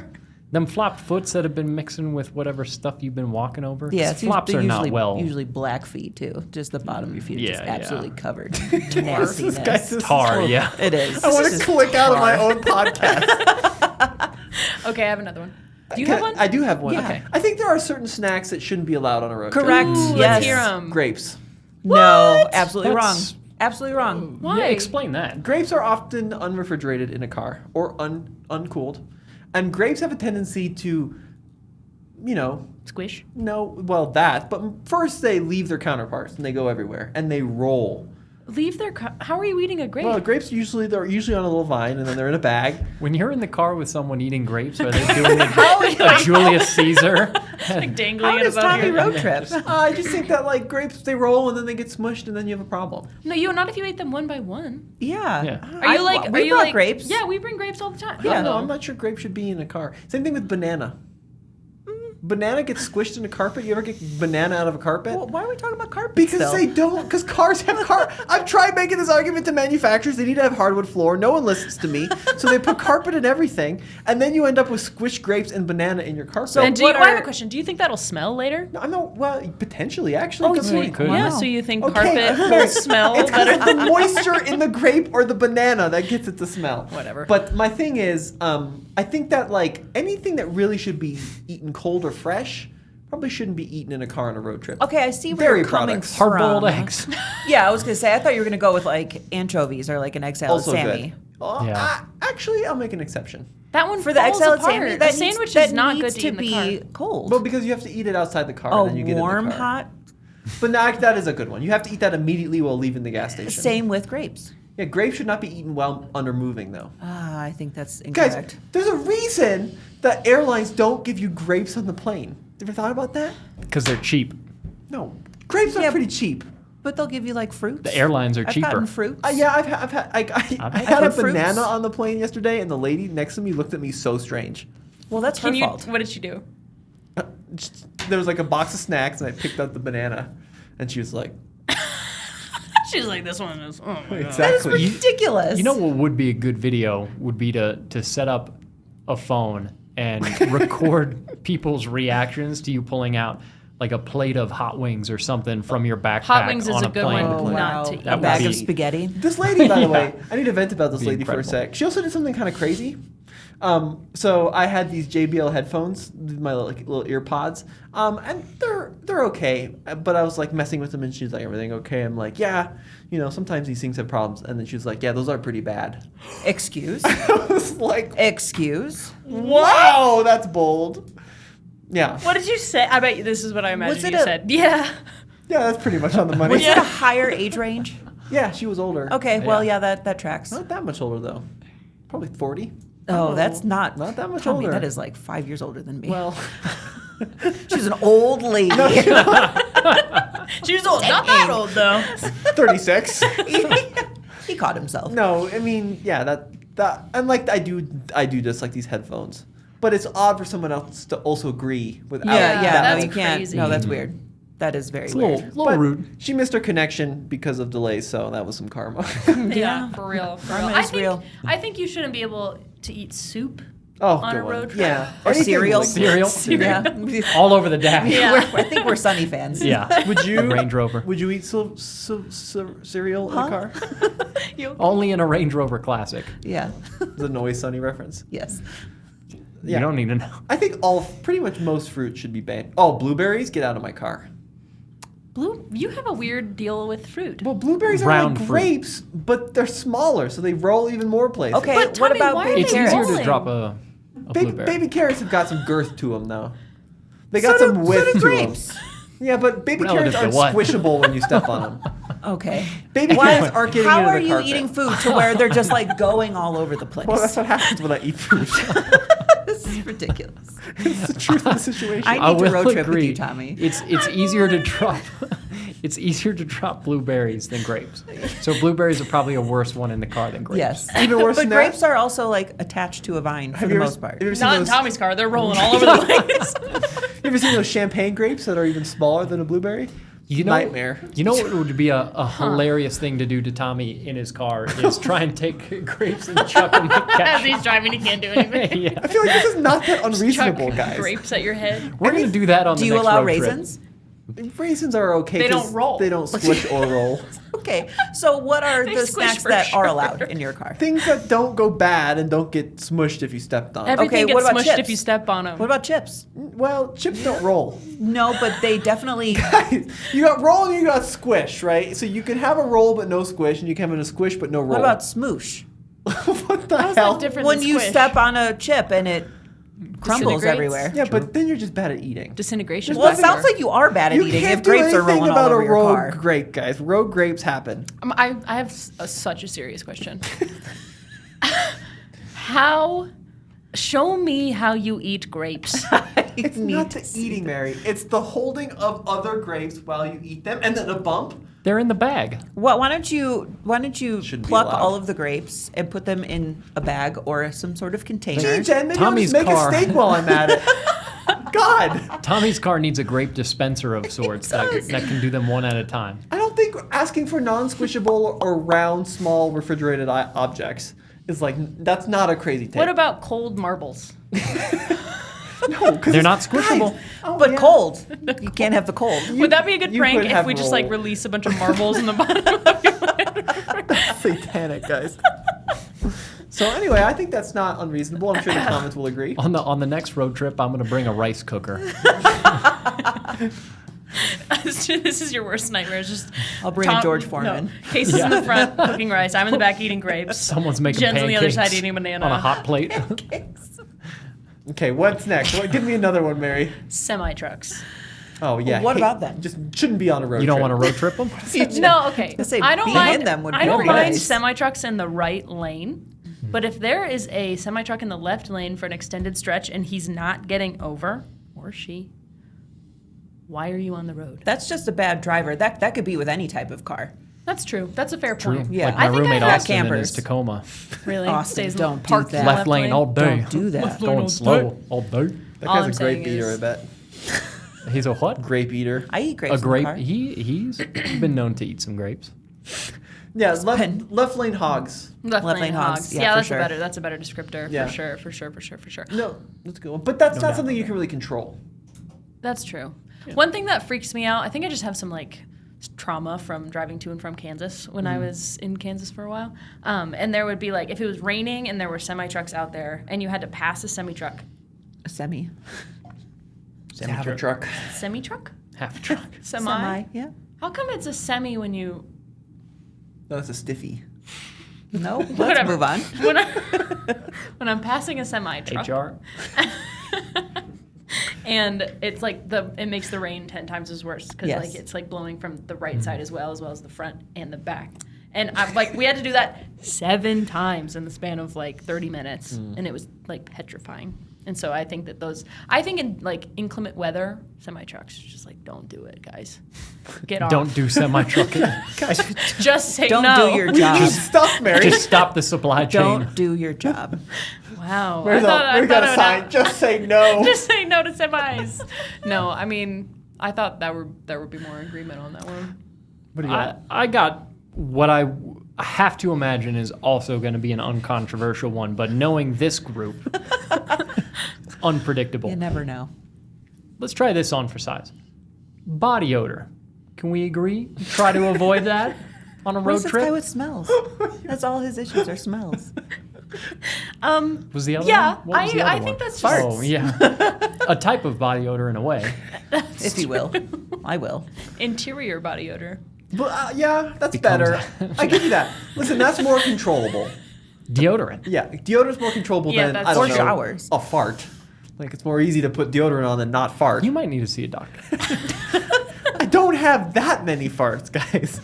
Them flopped foots that have been mixing with whatever stuff you've been walking over. 'Cause Yeah, it's flops are not well. usually black feet too. Just the bottom of your feet are just Yeah, absolutely yeah. covered. This Nastiness. guy's just Tar, horrible. yeah. It is. I want This to is click out of my tar. own podcast. Okay, I have another one. Do you have one? I do have one. Yeah. Okay. I think there are certain snacks that shouldn't be allowed on a road Correct. Ooh, trip. Yes. let's hear them. Grapes. No, absolutely That's- wrong. Absolutely wrong. Why? Yeah, explain that. Grapes are often unrefrigerated in a car or uncooled. And grapes have a tendency to, Squish. but first they leave their counterparts and they go everywhere and they roll. Leave their. How are you eating a grape? Well, grapes they're usually on a little vine and then they're in a bag. When you're in the car with someone eating grapes, are they doing a Julius Caesar? like dangling How it does above Tommy your road trip? I just think that like grapes they roll and then they get smushed and then you have a problem. No, not if you ate them one by one. Yeah. Yeah. Are you like? We are you brought like grapes? Yeah, we bring grapes all the time. Yeah, Oh. no, I'm not sure grapes should be in a car. Same thing with banana. Banana gets squished in a carpet. You ever get banana out of a carpet? Well, why are we talking about carpet? Because still? they don't. Because cars have car. I've tried making this argument to manufacturers. They need to have hardwood floor. No one listens to me. So they put carpet in everything, and then you end up with squished grapes and banana in your carpet. So And what I have are- a question. Do you think that'll smell later? I know. Well, potentially, actually. Oh, good so point. could. yeah. Wow. So you think Okay. carpet will smell It's better? because the moisture in the grape or the banana that gets it to smell. Whatever. But my thing is, I think that like anything that really should be eaten cold or fresh probably shouldn't be eaten in a car on a road trip. Okay, I see where Dairy you're coming products. from. Hard-boiled eggs. Yeah, I was gonna say. I thought you were gonna go with like anchovies or like an egg salad Also Sammy. good. Oh, Yeah. Actually, I'll make an exception. That one For the egg falls salad apart. Sammy, The that sandwich needs, is not that good needs to eat in the be car. cold. Well, because you have to eat it outside the car, Oh, and then you get warm, in the car. hot. But no, that is a good one. You have to eat that immediately while leaving the gas station. Same with grapes. Yeah, grapes should not be eaten while under moving, though. Ah, I think that's Guys, incorrect. there's a reason that airlines don't give you grapes on the plane. Ever thought about that? Because they're cheap. No, grapes are Yeah, pretty cheap. But they'll give you like fruits. The airlines are I've cheaper. gotten fruits. Yeah, I've had I had a had fruits. banana on the plane yesterday, and the lady next to me looked at me so strange. Well, that's her fault. What did she do? There was like a box of snacks, and I picked up the banana, and she was like, She's like, this one is. Oh my god. That is "Exactly." ridiculous. You know what would be a good video would be to set up a phone and record people's reactions to you pulling out like a plate of hot wings or something from your backpack Hot wings is on a good one. plane. Oh, Not wow. to eat. A That would bag of be- spaghetti. This lady, by the Yeah. way, I need to vent about this Be lady for a incredible. sec. She also did something kind of crazy. So I had these JBL headphones, my little ear pods, and they're okay. But I was like messing with them, and she's like, "Everything okay?" I'm like, "Yeah, sometimes these things have problems." And then she was like, "Yeah, those are pretty bad." Excuse. I was like, Excuse. "Wow, that's bold." Yeah, What did you say? I bet you this is what I Was imagined it you a- said. Yeah. yeah, that's pretty much on the money. Was it a higher age range? Yeah, she was older. Okay, well, Yeah. yeah, that tracks. Not that much older though. Probably 40. Oh, that's not that much Tommy, older. That is like 5 years older than me. Well, she's an old lady. She was old. Not that old though. 36. he caught himself. No, I mean, yeah, that and like I do just like these headphones, but it's odd for someone else to also agree without. Yeah, yeah, that's no, you can't. crazy. No, that's weird. That is very It's a weird. little rude. She missed her connection because of delays, so that was some karma. Yeah, for real. For real. Karma I is think, real. I think you shouldn't be able to eat soup Oh, on good a one. road trip. Yeah. Or Anything cereal. like- Cereal. Yeah. All over the dash. Yeah. I think we're Sunny fans. Yeah. Would you Range Rover. Would you eat cereal in a car? Only in a Range Rover Classic. Yeah. It's an Always Sunny reference. Yes. You don't need to know. I think pretty much most fruit should be banned. Blueberries, get out of my car. You have a weird deal with fruit. Well, blueberries are Round like fruit. grapes, but they're smaller, so they roll even more places. Okay, But what Tommy, about why are baby they It's carrots? easier to rolling? drop a blueberry. Baby carrots have got some girth to them, though. They got So some do width to grapes. them. Yeah, but baby Relative carrots to aren't what? squishable when you step on them. Okay. Baby carrots aren't getting How into are the you carpet. eating food to where they're just like going all over the place? Well, that's what happens when I eat fruit. This is ridiculous. It's the truth of the situation. I need to will road trip with agree. you, Tommy. It's easier to drop. It's easier to drop blueberries than grapes. So blueberries are probably a worse one in the car than grapes. Yes. Even worse but than that? grapes are also like attached to a vine for Have the you ever- most part. have you ever seen Not in those- Tommy's car. They're rolling all over the place. You ever seen those champagne grapes that are even smaller than a blueberry? You know, Nightmare. You know what would be a hilarious thing to do to Tommy in his car is try and take grapes and chuck them at As Cash. he's driving, he can't do anything. Yeah. I feel like this is not that Chuck unreasonable, guys. grapes at your head. We're gonna do that on Do the you next allow road trip. raisins? Raisins are okay. They don't 'cause roll. They don't squish or roll. Okay. So what are They the squish snacks for that are sure. allowed in your car? Things that don't go bad and don't get smushed if you stepped on. Everything Okay, what gets about smushed chips? if you step on them. What about chips? Well, chips don't roll. No, but they definitely. You got roll and you got squish, right? So you can have a roll but no squish, and you can have a squish but no roll. What about smoosh? what the How's hell? that different When than you squish? step on a chip and it crumbles Disintegrates? everywhere. Yeah, but then you're just bad at eating. Disintegration. Well, it sounds like you are bad at You eating can't if do grapes are anything rolling about all over a your rogue car. grape, guys. Rogue grapes happen. I have such a serious question. Show me how you eat grapes. It's not the eating, Mary. It's the holding of other grapes while you eat them, and then a bump. They're in the bag. Well, why don't you Shouldn't be pluck allowed. all of the grapes and put them in a bag or some sort of container? Gee, Jen, maybe Tommy's I'll just make car. a steak while I'm at it. God, Tommy's car needs a grape dispenser of sorts that can do them one at a time. I don't think asking for non-squishable or round, small refrigerated objects is that's not a crazy take. What about cold marbles? No, 'cause They're it's- not squishable. guys, oh, But yeah. cold. You can't have the cold. Would that be a good you prank could if have we just roll. release a bunch of marbles in the bottom of your Satanic, guys. So anyway, I think that's not unreasonable. I'm sure the comments will agree. On the next road trip, I'm gonna bring a rice cooker. This is your worst nightmare. It's just I'll bring a George Foreman. No, Kase is in the front cooking rice. I'm in the back eating grapes. Someone's making Jen's on the other pancakes side eating a banana. on a hot plate. Okay, what's next? Give me another one, Mary. Semi trucks. Oh yeah. What about them? Just shouldn't be on a road. You don't trip. want to road trip them? No, okay. I say I don't behind mind them would I be don't very mind nice. semi trucks in the right lane, but if there is a semi truck in the left lane for an extended stretch and he's not getting over, or she, why are you on the road? That's just a bad driver. That could be with any type of car. That's true. That's a fair True. point. Yeah. Like I my think I roommate have Austin in his campers. Tacoma. Really? Austin, Stays don't do parked that. in the Left lane all day. Don't do that. Going slow all day. That All guy's I'm a saying grape eater, is- I bet. He's a what? Grape eater. I eat grapes A in the grape. car. He's been known to eat some grapes. Yeah, left lane hogs. Left Left lane lane hogs. hogs. Yeah, Yeah, for that's sure. that's a better descriptor. Yeah. For sure. No, that's a good one. But that's No not doubt. something you can really control. That's true. One thing that freaks me out, I think I just have some trauma from driving to and from Kansas when I was in Kansas for a while. And there would be if it was raining and there were semi trucks out there and you had to pass a semi truck. A semi. Have a truck. Semi truck? Half a truck. Semi? Yeah. How come it's a semi when you. No, that's a stiffy. No. Let's Whatever. move on. When I'm passing a semi truck. HR. And it's it makes the rain 10 times as worse because Yes. it's blowing from the right side as well as the front and the back. And we had to do that 7 times in the span of 30 minutes, and it was petrifying. And so I think that in inclement weather, semi trucks just don't do it, guys. Get off. Don't do semi-trucking. Just say Don't no. do your job. Just stop, Mary. Just stop the supply chain. Don't do your job. Wow. Mary's I got thought a sign. Just say no. Just say no to semis. No, I mean, I thought there would be more agreement on that one. What do you got? I got what I I have to imagine is also going to be an uncontroversial one, but knowing this group, unpredictable. You never know. Let's try this on for size. Body odor. Can we agree? Try to avoid that on a road What's this guy trip? with smells? That's all his issues are smells. Was the other Yeah, one? What was the I other think one? that's just Oh, yeah. A type of body odor in a way. If you will. I will. interior body odor. But, yeah, that's Becomes- better. I give you that. Listen, that's more controllable. Deodorant. Yeah, deodorant's more controllable Yeah, than that's I don't Or know, showers. a fart. Like it's more easy to put deodorant on than not fart. You might need to see a doctor. I don't have that many farts, guys.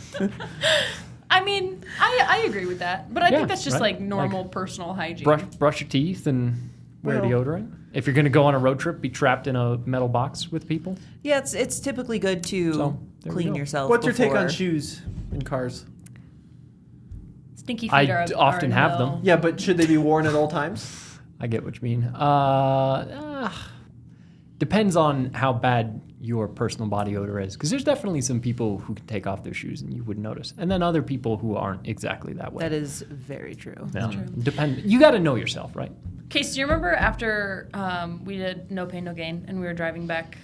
I mean, I agree with that, but I Yeah, think that's just right. like normal personal hygiene. Brush your teeth and wear Well- deodorant. If you're going to go on a road trip, be trapped in a metal box with people. Yeah, it's typically good to So, there we clean go. yourself. What's your take on before- shoes in cars? Stinky feet I are often are have them. no. Yeah, but should they be worn at all times? I get what you mean. Depends on how bad your personal body odor is. Because there's definitely some people who can take off their shoes and you wouldn't notice. And then other people who aren't exactly that way. That is very true. Yeah. You got to know yourself, right? Kase, do you remember after we did No Pain, No Gain, and we were driving back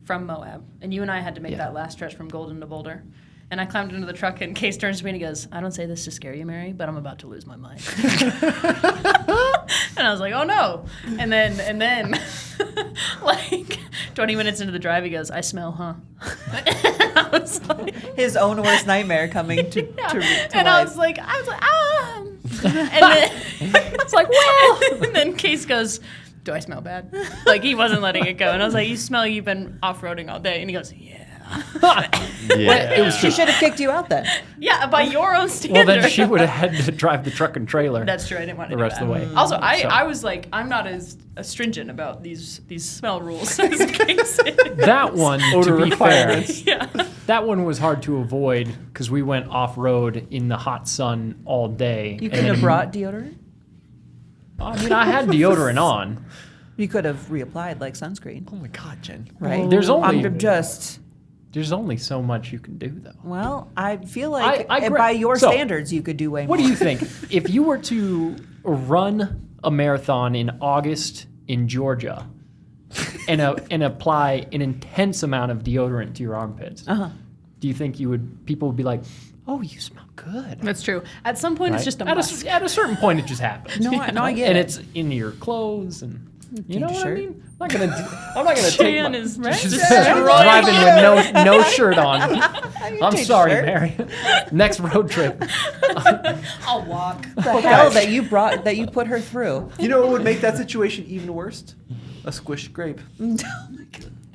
from Moab, and you and I had to make Yeah. that last stretch from Golden to Boulder? And I climbed into the truck, and Kase turns to me and he goes, I don't say this to scare you, Mary, but I'm about to lose my mind. And I was like, oh no. And then like 20 minutes into the drive, he goes, I smell, huh? And I was like, His own worst nightmare coming to and I life. was like, ah. And then it's like, well. And then Case goes, do I smell bad? Like he wasn't letting it go. And I was like, you smell you've been off-roading all day. And he goes, yeah. It was She should have kicked you out then. Yeah, by your own Well, standard. then she would have had to drive the truck and trailer. That's true. I didn't want to the do rest that. of the way. Also, So- I was like, I'm not as stringent about these smell rules as Case is. That one, Odor to be fair, requirements. Yeah. that one was hard to avoid because we went off-road in the hot sun all day. You and could have then- brought deodorant. I mean, I had deodorant on. You could have reapplied like sunscreen. Oh my God, Jen. Right. There's only- I'm just. There's only so much you can do, though. Well, I feel like I agree. by your So, standards, you could do way more. What do you think? If you were to run a marathon in August in Georgia and apply an intense amount of deodorant to your armpits, Uh-huh. do you think people would be like, "Oh, you smell good"? That's true. At some point, Right? it's just a at must. at a certain point, it just happens. No, I get and it. it's in your clothes, and you know Change what I shirt. mean. I'm not gonna take Jan my, is just destroying driving you. with no shirt on. I'm change sorry, shirt. Mary. Next road trip. I'll walk. the hell that you put her through. You know what would make that situation even worse? A squished grape.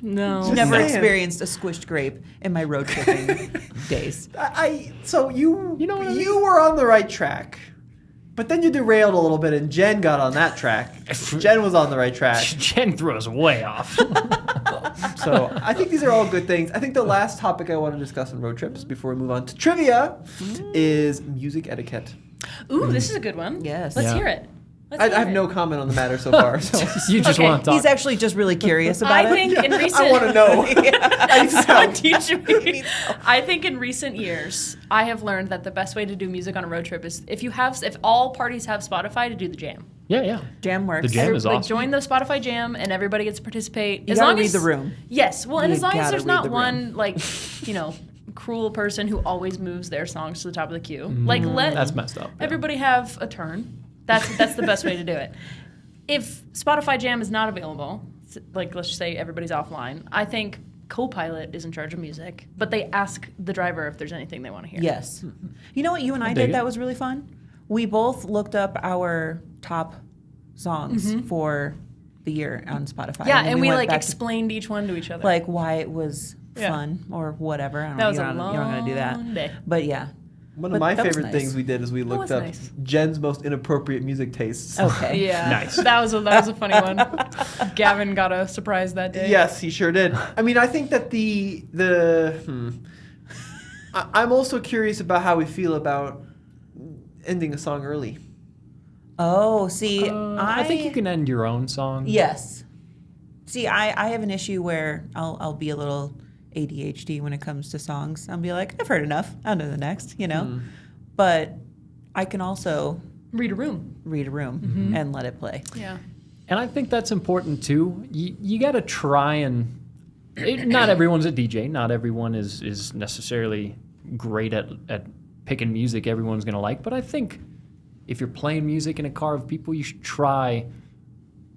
No. Never saying. experienced a squished grape in my road tripping days. So you know what I mean? were on the right track, but then you derailed a little bit, and Jen got on that track. Jen was on the right track. Jen threw us way off. So I think these are all good things. I think the last topic I want to discuss on road trips before we move on to trivia is music etiquette. Ooh, this is a good one. Yes. Let's Yeah. hear it. I have no comment on the matter so far. So You just Okay, want to talk. He's actually just really curious about I it. think in recent. I want to know. I need some help. Teach me. I think in recent years, I have learned that the best way to do music on a road trip is if all parties have Spotify, to do the jam. Yeah. Jam works. The jam is Like awesome. join the Spotify jam and everybody gets to participate. You gotta read the room. Yes. Well, and You as long as gotta there's read not the room. one like, cruel person who always moves their songs to the top of the queue. Like let That's messed up. yeah. everybody have a turn. That's the best way to do it. If Spotify Jam is not available, like let's just say everybody's offline, I think Copilot is in charge of music, but they ask the driver if there's anything they want to hear. Yes. You know what you and I dig did it. that was really fun? We both looked up our top songs for the year on Spotify. Yeah, then and we went like back to, explained each one to each other. like why it was Yeah. fun or whatever. I don't That know. was You're a not gonna do that. long day. But yeah. One But of my that was favorite nice. things we did is we looked was up nice. Jen's most inappropriate music tastes. Okay. Yeah, Nice. that was a funny one. Gavin got a surprise that day. Yes, he sure did. I mean, I think that I'm also curious about how we feel about ending a song early. Oh, see, I think you can end your own song. Yes. See, I have an issue where I'll be a little ADHD when it comes to songs. I'll be like, I've heard enough. On to the next, you know? But I can also Read a room. read a room and let it play. Yeah. And I think that's important too. You got to try and. Not everyone's a DJ. Not everyone is necessarily great at picking music everyone's going to like. But I think if you're playing music in a car of people, you should try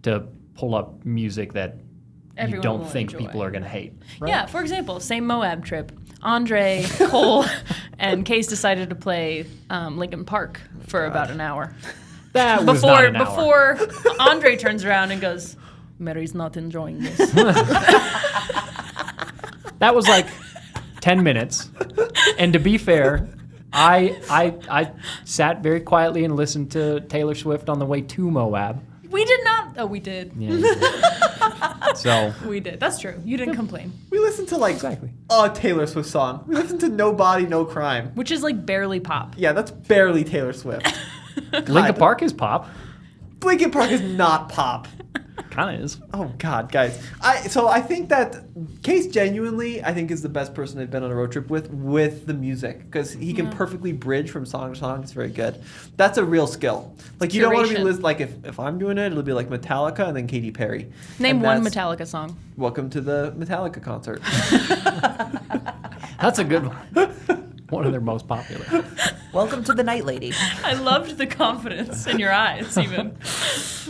to pull up music that Everyone you don't will think enjoy. people are going to hate. Right? Yeah, for example, same Moab trip. Andre, Cole, and Kase decided to play Linkin Park for about an hour. That was not an hour. Before Andre turns around and goes, Mary's not enjoying this. That was like 10 minutes. And to be fair, I sat very quietly and listened to Taylor Swift on the way to Moab. We did not. Oh, we did. Yeah, you did. So We did. That's true. You didn't complain. We listened to like a Taylor Swift song. We listened to No Body, No Crime. Which is like barely pop. Yeah, that's barely Taylor Swift. Linkin Park is pop. Linkin Park is not pop. Kind of is. Oh God, guys! So I think that Kase genuinely, I think, is the best person I've been on a road trip with the music because he can perfectly bridge from song to song. It's very good. That's a real skill. Like you don't want to be like if I'm doing it, it'll be like Metallica and then Katy Perry. Name And one that's Metallica song. Welcome to the Metallica concert. That's a good one. One of their most popular. Welcome to the Night Lady. I loved the confidence in your eyes, even.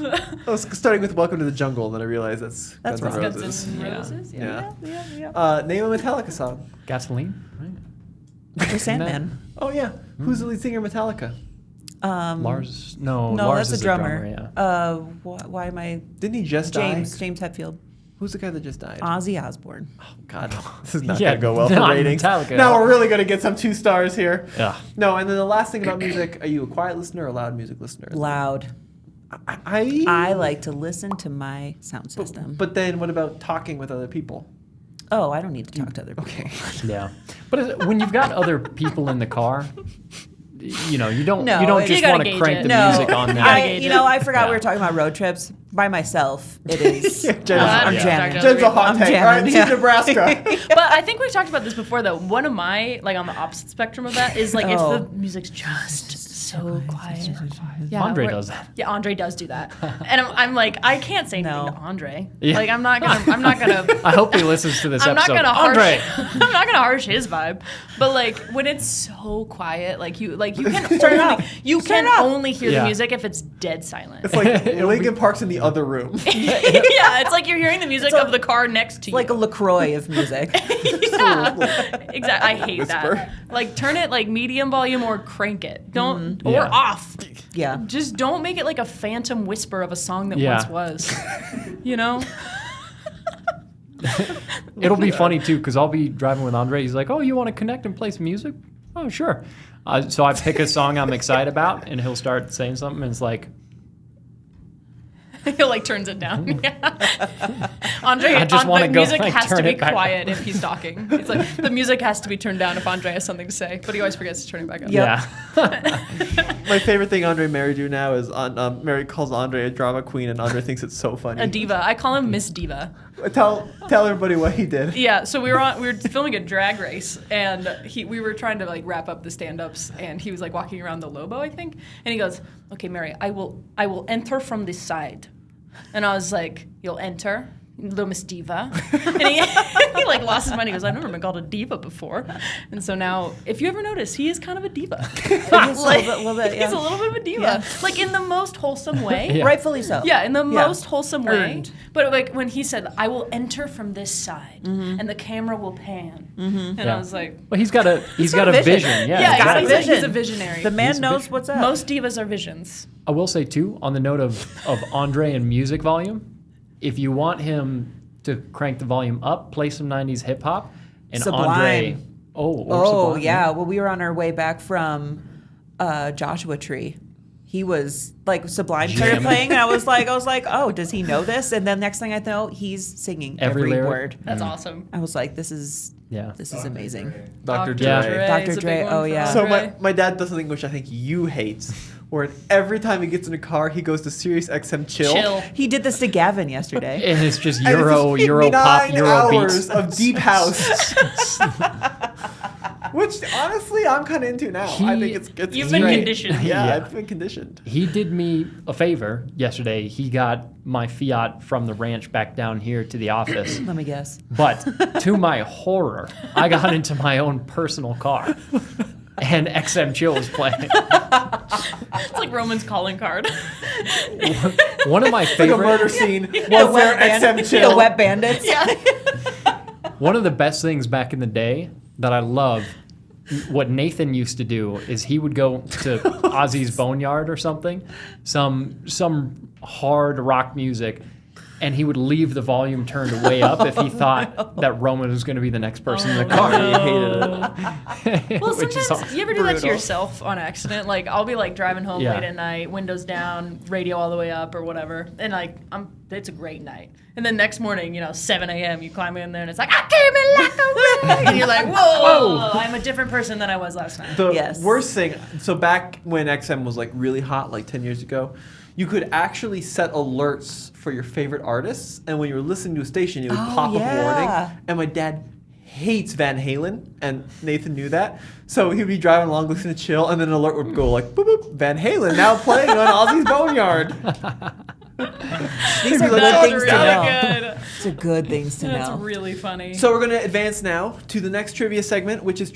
I was starting with Welcome to the Jungle, and then I realized that's Guns N' right. Guns Roses. N' Yeah. Roses? Yeah. Name a Metallica song. Gasoline, right? The Sandman. Oh yeah, who's the lead singer of Metallica? Lars? No, No, Lars that's is a drummer. yeah. Why am I? Didn't he just James die? Hetfield. Who's the guy that just died? Ozzy Osbourne. Oh God, this is not Yeah, gonna go well for not ratings. Metallica. Now we're really gonna get some 2 stars here. Yeah. No, and then the last thing about music: are you a quiet listener or a loud music listener? Loud. I like to listen to my sound system. But then, what about talking with other people? Oh, I don't need to talk to other people. Okay. Yeah. But when you've got other people in the car, you don't No, you don't you just gotta want to gauge crank it. the No, music on that. I forgot Yeah. we were talking about road trips. By myself, it is. Jen's, I'm yeah. jamming. Jen's a hot I'm take. All right, jamming, Team yeah. Nebraska. But I think we talked about this before, though. One of my, like, on the opposite spectrum of that is, like, if Oh. the music's just so quiet. Yeah, Andre we're- does that. Yeah, Andre does do that. And I'm like, I can't say anything No. to Andre. Yeah. Like, I'm not gonna I hope he listens to this I'm not episode. gonna Andre. I'm not gonna harsh his vibe. But like when it's so quiet, you can Turn it up. you Turn can it up. only hear Yeah. the music if it's dead silent. It's like Linkin Park's in the other room. Yeah, it's like you're hearing the music of the car next to you. Like a LaCroix of music. Yeah, exactly. I hate Whisper. that. Like, turn it like medium volume or crank it. Don't or Yeah. off. Yeah. Just don't make it like a phantom whisper of a song that Yeah. once was. You know? It'll be funny too because I'll be driving with Andre. He's like, "Oh, you want to connect and play some music?" Oh, sure. So I pick a song I'm excited about, and he'll start saying something, and it's like, He like turns it down. Yeah. Andre, I just wanna the go, music like, has to turn be it back quiet if he's talking. It's like the music has to be turned down if Andre has something to say, but he always forgets to turn it back up. Yep. yeah. My favorite thing Andre Mary do now is Mary calls Andre a drama queen, and Andre thinks it's so funny. A diva. I call him Miss Diva. Tell everybody what he did. Yeah, so we were filming a drag race, and we were trying to like wrap up the stand-ups, and he was like walking around the Lobo, I think, and he goes, "Okay, Mary, I will enter from this side," and I was like, "You'll enter." Little Miss Diva. And he like lost his mind. He goes, I've never been called a diva before. And so now, if you ever notice, he is kind of a diva. He's a little bit, yeah. He's a little bit of a diva. Yeah. Like in the most wholesome way. Yeah. Rightfully so. Yeah, in the most wholesome way. Earned. But like when he said, I will enter from this side and the camera will pan. And Yeah. I was like, Well, he's got a got a vision. vision. Yeah, yeah, exactly. he's a vision. visionary. The man He's a knows vision. what's up. Most divas are visions. I will say too, on the note of Andre and music volume, if you want him to crank the volume up, play some 90s hip hop, and Sublime. Andre. Or Sublime, yeah. Well, we were on our way back from Joshua Tree. He was like Sublime started Jamming. playing, and I was like, oh, does he know this? And then next thing I know, he's singing Every every lyric. word. That's awesome. I was like, this is Yeah. amazing. Dr. Dre. Yeah. Dr. is a Dre, big one oh, for yeah. So Andre. my dad does something which I think you hate, where every time he gets in a car, he goes to Sirius XM Chill. He did this to Gavin yesterday. And it's just And it's Euro just pop, 9 Euro hours beats. of deep house. Which honestly, I'm kind of into now. I think it's You've been great. conditioned. Yeah, Yeah. I've been conditioned. He did me a favor yesterday. He got my Fiat from the ranch back down here to the office. Let me guess. But to my horror, I got into my own personal car. And XM Chill was playing. It's like Roman's calling card. One of my Like a favorite, murder scene. Was there XM Chill? The wet bandits. Yeah. one of the best things back in the day that I love, what Nathan used to do is he would go to Ozzy's Boneyard or something, some hard rock music, and he would leave the volume turned way up if he thought that Roman was going to be the next person in the car. He hated it. Well, Which is sometimes you ever do that to brutal. yourself on accident? Like I'll be like driving home Yeah. late at night, windows down, radio all the way up or whatever, and like it's a great night. And then next morning, 7 a.m. you climb in there and it's like I came in like a wreck, and you're like, whoa, I'm a different person than I was last night. The Yes. worst thing, so back when XM was like really hot, like 10 years ago, you could actually set alerts for your favorite artists, and when you were listening to a station, it would pop up a warning. And my dad hates Van Halen, and Nathan knew that. So he'd be driving along listening to Chill, and then an alert would go like, boop, boop, Van Halen now playing on Ozzy's Boneyard. These are Like, good "Oh, things to really know. good. These are good things to That's know. really funny. So we're going to advance now to the next trivia segment, which is...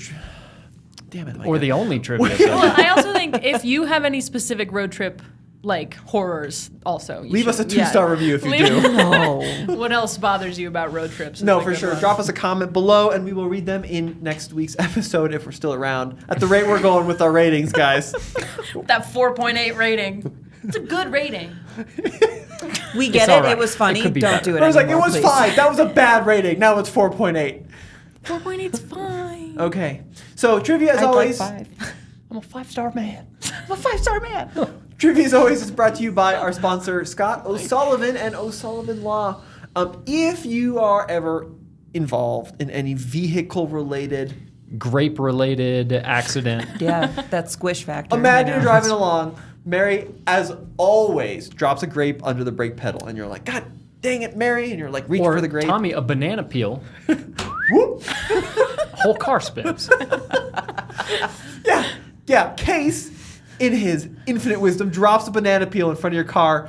Damn it, Micah. Or the only trivia. well, segment. I also think if you have any specific road trip like horrors, also Leave us a 2-star review if you Leave- do. No. What else bothers you about road trips? No, Is a for good sure. one. Drop us a comment below, and we will read them in next week's episode if we're still around. At the rate we're going with our ratings, guys. That 4.8 rating. It's a good rating. We get all it. right. It was funny. It could be Don't better. do it I was like, it anymore, was please. 5. That was a bad rating. Now it's 4.8. 4.8's fine. Okay. So trivia, as I'd always, like 5. I'm a 5-star man. I'm a 5-star man. trivia, as always, is brought to you by our sponsor, Scott O'Sullivan and O'Sullivan Law. If you are ever involved in any vehicle-related, Grape-related accident. Yeah, that squish factor. imagine I you're know. driving along. Mary, as always, drops a grape under the brake pedal, and you're like, God dang it, Mary, and you're like reaching Or for the grape. Tommy, a banana peel. Whoop. Whole car spins. Yeah. Kase, in his infinite wisdom, drops a banana peel in front of your car.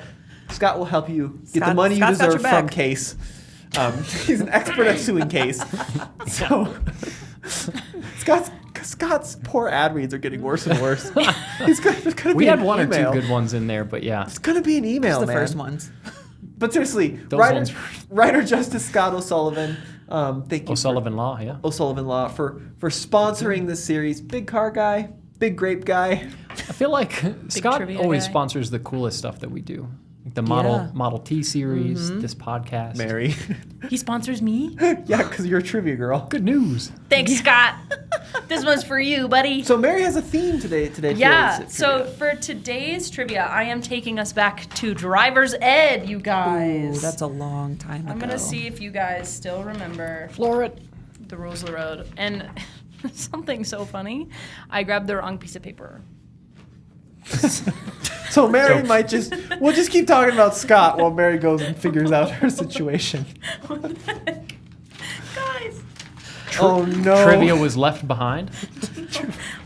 Scott will help you get the money Scott's you got deserve your from back. Kase. He's an expert at suing Kase. So Scott's poor ad reads are getting worse and worse. There's gonna We be had an one or email. two good ones in there, but yeah. It's gonna be an email, It's the man. first ones. But seriously, Those ones- writer Justice Scott O'Sullivan. Thank you, O'Sullivan Law, yeah. O'Sullivan Law, for sponsoring this series. Big car guy, big grape guy. I feel like Scott trivia always guy. sponsors the coolest stuff that we do. Like the Yeah. Model T series, this podcast. Mary. He sponsors me? Yeah, because you're a trivia girl. Good news. Thanks, Scott. This one's for you, buddy. So Mary has a theme today. Yeah, for so trivia. for today's trivia, I am taking us back to driver's ed, you guys. Ooh, that's a long time ago. I'm going to see if you guys still remember Floor it. the rules of the road. And something so funny, I grabbed the wrong piece of paper. So Mary we'll just keep talking about Scott while Mary goes and figures out her situation. Guys, Oh no. Trivia was left behind.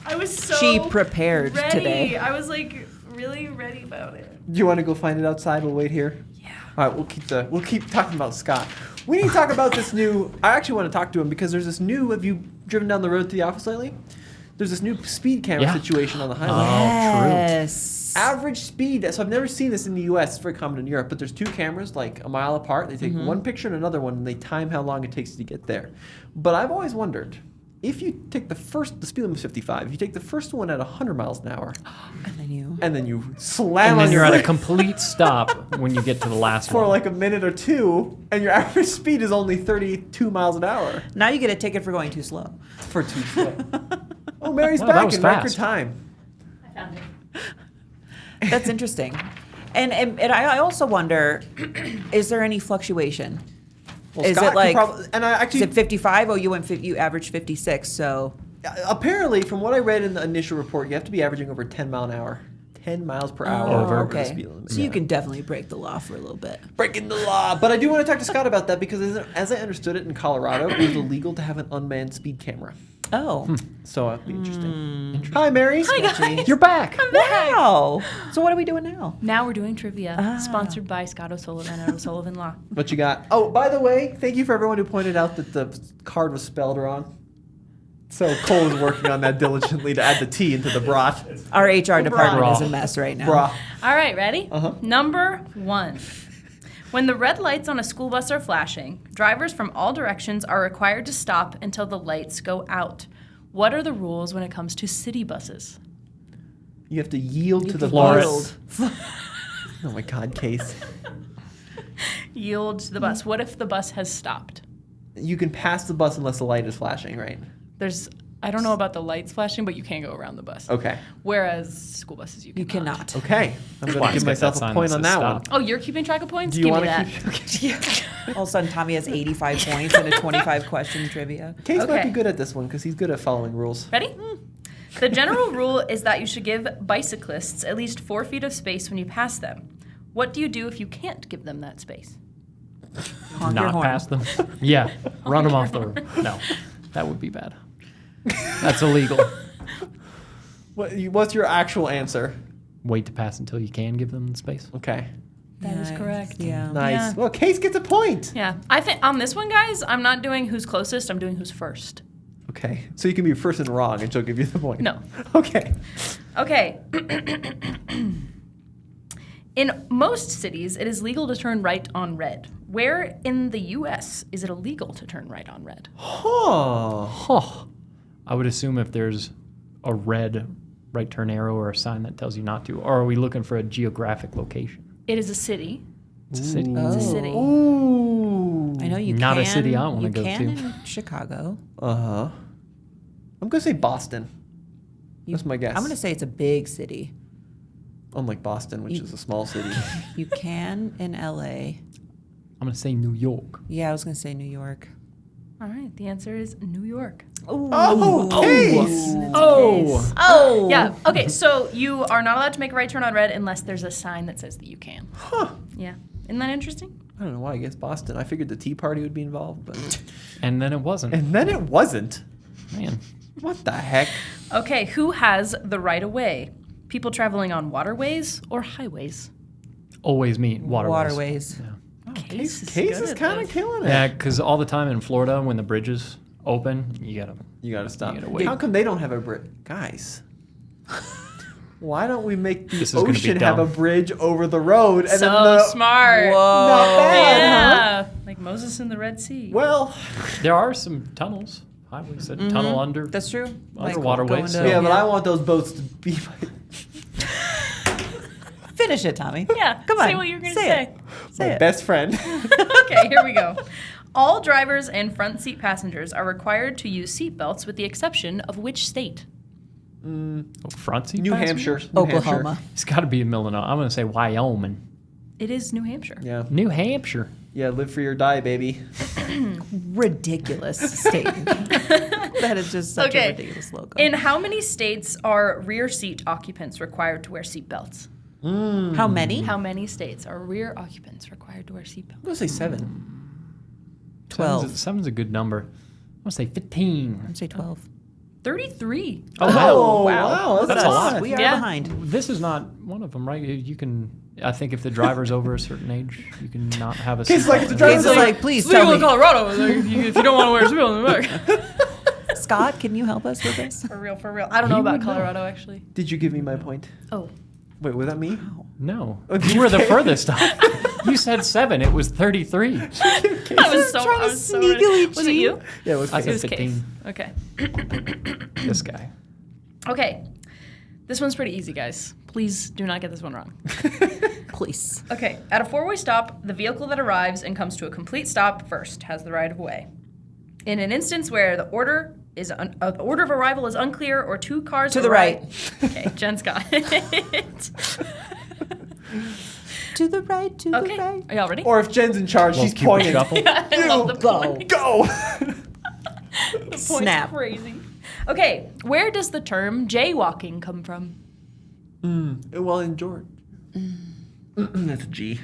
I was so She prepared ready. today. I was like really ready about it. Do you want to go find it outside? We'll wait here. Yeah. All right, we'll keep talking about Scott. We need to talk about this new. I actually want to talk to him because there's this new. Have you driven down the road to the office lately? There's this new speed camera Yeah. situation on the highway. Oh, true. Yes. Average speed. So I've never seen this in the U.S. It's very common in Europe. But there's two cameras like a mile apart. They take one picture and another one, and they time how long it takes to get there. But I've always wondered, if you take the speed limit is 55. If you take the first one at 100 miles an hour, And then you. and then you slam And on then your you're at a brake complete stop when you get to the last for one. like a minute or two, and your average speed is only 32 miles an hour Now you get a ticket for going too slow. for too slow. Oh, Mary's Wow, that back was in record fast. time. I found it. That's interesting. And I also wonder, is there any fluctuation? Well, Is Scott it could like, and I is actually it 55? Oh, you averaged 56, so. apparently, from what I read in the initial report, you have to be averaging over 10 mile an hour. 10 miles per hour Oh, over the okay. speed limit. So you can definitely break the law for a little bit. Breaking the law. But I do want to talk to Scott about that because as I understood it in Colorado, it was illegal to have an unmanned speed camera. Oh. So it'll be interesting. Hi, Mary. Hi, guys. You're back. Wow. So what are we doing now? Now we're doing trivia, sponsored by Scott O'Sullivan at O'Sullivan Law. What you got? Oh, by the way, thank you for everyone who pointed out that the card was spelled wrong. So Cole is working on that diligently to add the T into the brat. Our HR department Bra. is a mess right now. Bra. All right, ready? Uh-huh. Number 1. When the red lights on a school bus are flashing, drivers from all directions are required to stop until the lights go out. What are the rules when it comes to city buses? You have to yield to the Florist. bus. Oh my God, Kase. Yield to the bus. What if the bus has stopped? You can pass the bus unless the light is flashing, right? I don't know about the lights flashing, but you can't go around the bus. Okay. Whereas school buses, you cannot. Okay. I'm going Why? to give It's got myself that a sign point that on says that one. stop. Oh, you're keeping track of points? Do you Give want me to that. keep? All of a sudden, Tommy has 85 points in a 25 question trivia. Kase might Okay. be good at this one because he's good at following rules. Ready? The general rule is that you should give bicyclists at least 4 feet of space when you pass them. What do you do if you can't give them that space? Honk your Not horn. pass them. Yeah, run them off the road. No, that would be bad. That's illegal. What's your actual answer? Wait to pass until you can give them the space. Okay. That is correct. Yeah. Nice. Yeah. Well, Kase gets a point. Yeah. I think on this one, guys, I'm not doing who's closest, I'm doing who's first. Okay. So you can be first and wrong and she'll give you the point. No. Okay. Okay. In most cities, it is legal to turn right on red. Where in the U.S. is it illegal to turn right on red? Huh. Huh. I would assume if there's a red right turn arrow or a sign that tells you not to, or are we looking for a geographic location? It is a city. It's a city. Oh. It's a city. Ooh. I know you Not can. a city I wanna you go can to. in Chicago. Uh-huh. I'm going to say Boston. That's my guess. I'm going to say it's a big city. Unlike Boston, which You- is a small city. You can in LA. I'm going to say New York. Yeah, I was going to say New York. All right. The answer is New York. Oh, Kase. Oh! Oh! Yeah. Okay. So you are not allowed to make a right turn on red unless there's a sign that says that you can. Huh. Yeah. Isn't that interesting? I don't know why I guess Boston. I figured the Tea Party would be involved, but... And then it wasn't. And then it wasn't. Man. What the heck? Okay. Who has the right of way? People traveling on waterways or highways? Always meet waterways. Waterways. Yeah. Oh, Kase is Kase good is at kind of this. killing it. Yeah, because all the time in Florida, when the bridges open, you gotta. You gotta stop. You gotta wait. How come they don't have a bridge? Guys. Why don't we make the This is gonna be ocean have a dumb. bridge over the road? And So then the, smart. Whoa. Not bad, huh? Yeah. Like Moses in the Red Sea. Well, There are some tunnels, highways that tunnel under. That's true. Underwater going ways. to- yeah, but I want those boats to be... Finish it, Tommy. Yeah. Come on. Say what you're going to Say say. it. Say my it. best friend. Okay, here we go. All drivers and front seat passengers are required to use seat belts with the exception of which state? Oh, front seat New passenger? Hampshire. New Oklahoma. Hampshire. It's got to be in Illinois. I'm going to say Wyoming. It is New Hampshire. Yeah. New Hampshire. Yeah, live free or die, baby. Ridiculous statement. That is just such Okay. a ridiculous logo. In how many states are rear seat occupants required to wear seat belts? How many? How many states are rear occupants required to wear seat belts? I'm going to say 7. 12. Seven's a good number. I'm going to say 15. I'd say 12. 33. Oh, wow. Oh, wow. That's a lot. We are Yeah. behind. This is not one of them, right? You can, I think if the driver's over a certain age, you can not have a Kids seatbelt. like the driver's He's like, please It's legal tell in me. Colorado. Like, if you don't want to wear a seat belt in the back. Scott, can you help us with this? For real, for real. I don't know You about would know. Colorado, actually. Did you give me my point? Oh. Wait, was that me? No. Okay. You were the furthest off. You said 7. It was 33. I was so, trying I to was so sneakily Was it you? Yeah, it was I It said was 15. Case. Okay. This guy. Okay. This one's pretty easy, guys. Please do not get this one wrong. Please. Okay. At a four-way stop, the vehicle that arrives and comes to a complete stop first has the right of way. In an instance where the order of arrival is unclear or two cars To the arrive- right. Okay, Jen's got it. To the right, to Okay. the right. Are y'all ready? Or if Jen's in charge, Little she's Cupid pointing. shuffle. I love the Go. point. Go! The point's Snap. crazy. Okay, where does the term jaywalking come from? Well, in George. That's a G.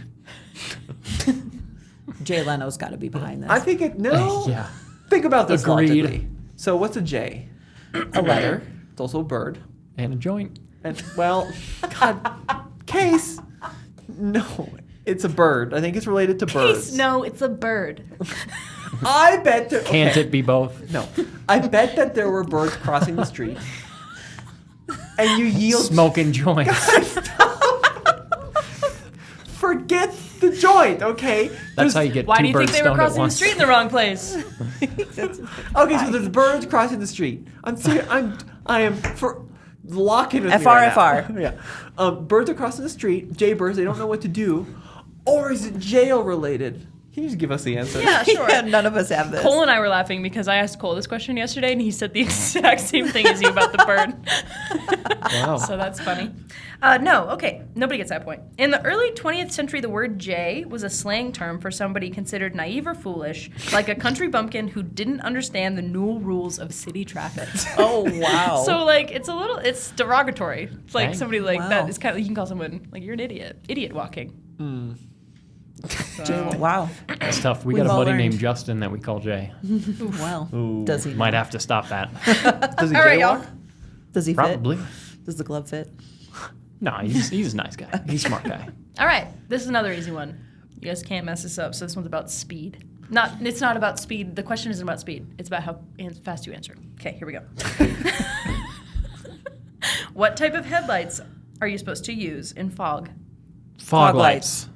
Jay Leno's got to be behind this. I think it. No. Yeah. Think about this Agreed. logically. So what's a J? a letter. It's also a bird. And a joint. And, well, God, Kase. No, it's a bird. I think it's related to birds. Case, no, it's a bird. I bet there... Can't it be both? No. I bet that there were birds crossing the street. And you yield... Smoking joints. Forget the joint, okay? That's how you get Why do two you think birds they were stoned at crossing the once. street in the wrong place? Okay, so there's birds crossing the street. I'm serious. I am for locking with me FR. right now. Yeah. Birds are crossing the street. Jaybirds, they don't know what to do. Or is it jail related? Can you just give us the answer? Yeah, sure. Yeah, none of us have this. Cole and I were laughing because I asked Cole this question yesterday, and he said the exact same thing as you about the bird. Wow. So that's funny. No, okay, nobody gets that point. In the early 20th century, the word jay was a slang term for somebody considered naive or foolish, like a country bumpkin who didn't understand the new rules of city traffic. Oh, wow. So, like, it's derogatory. It's like Dang. somebody like Wow. that. It's kind of, you can call someone, like, you're an idiot walking. So, Wow. It's tough. We We've got a all buddy learned. named Justin that we call Jay. Well, Ooh. does he? Might have to stop that. Does he All right, y'all. jaywalk? Does he Probably. fit? Does the glove fit? No, he's a nice guy. He's a smart guy. All right, this is another easy one. You guys can't mess this up. So this one's about speed. It's not about speed. The question isn't about speed. It's about how fast you answer. Okay, here we go. What type of headlights are you supposed to use in fog Fog lights. lights.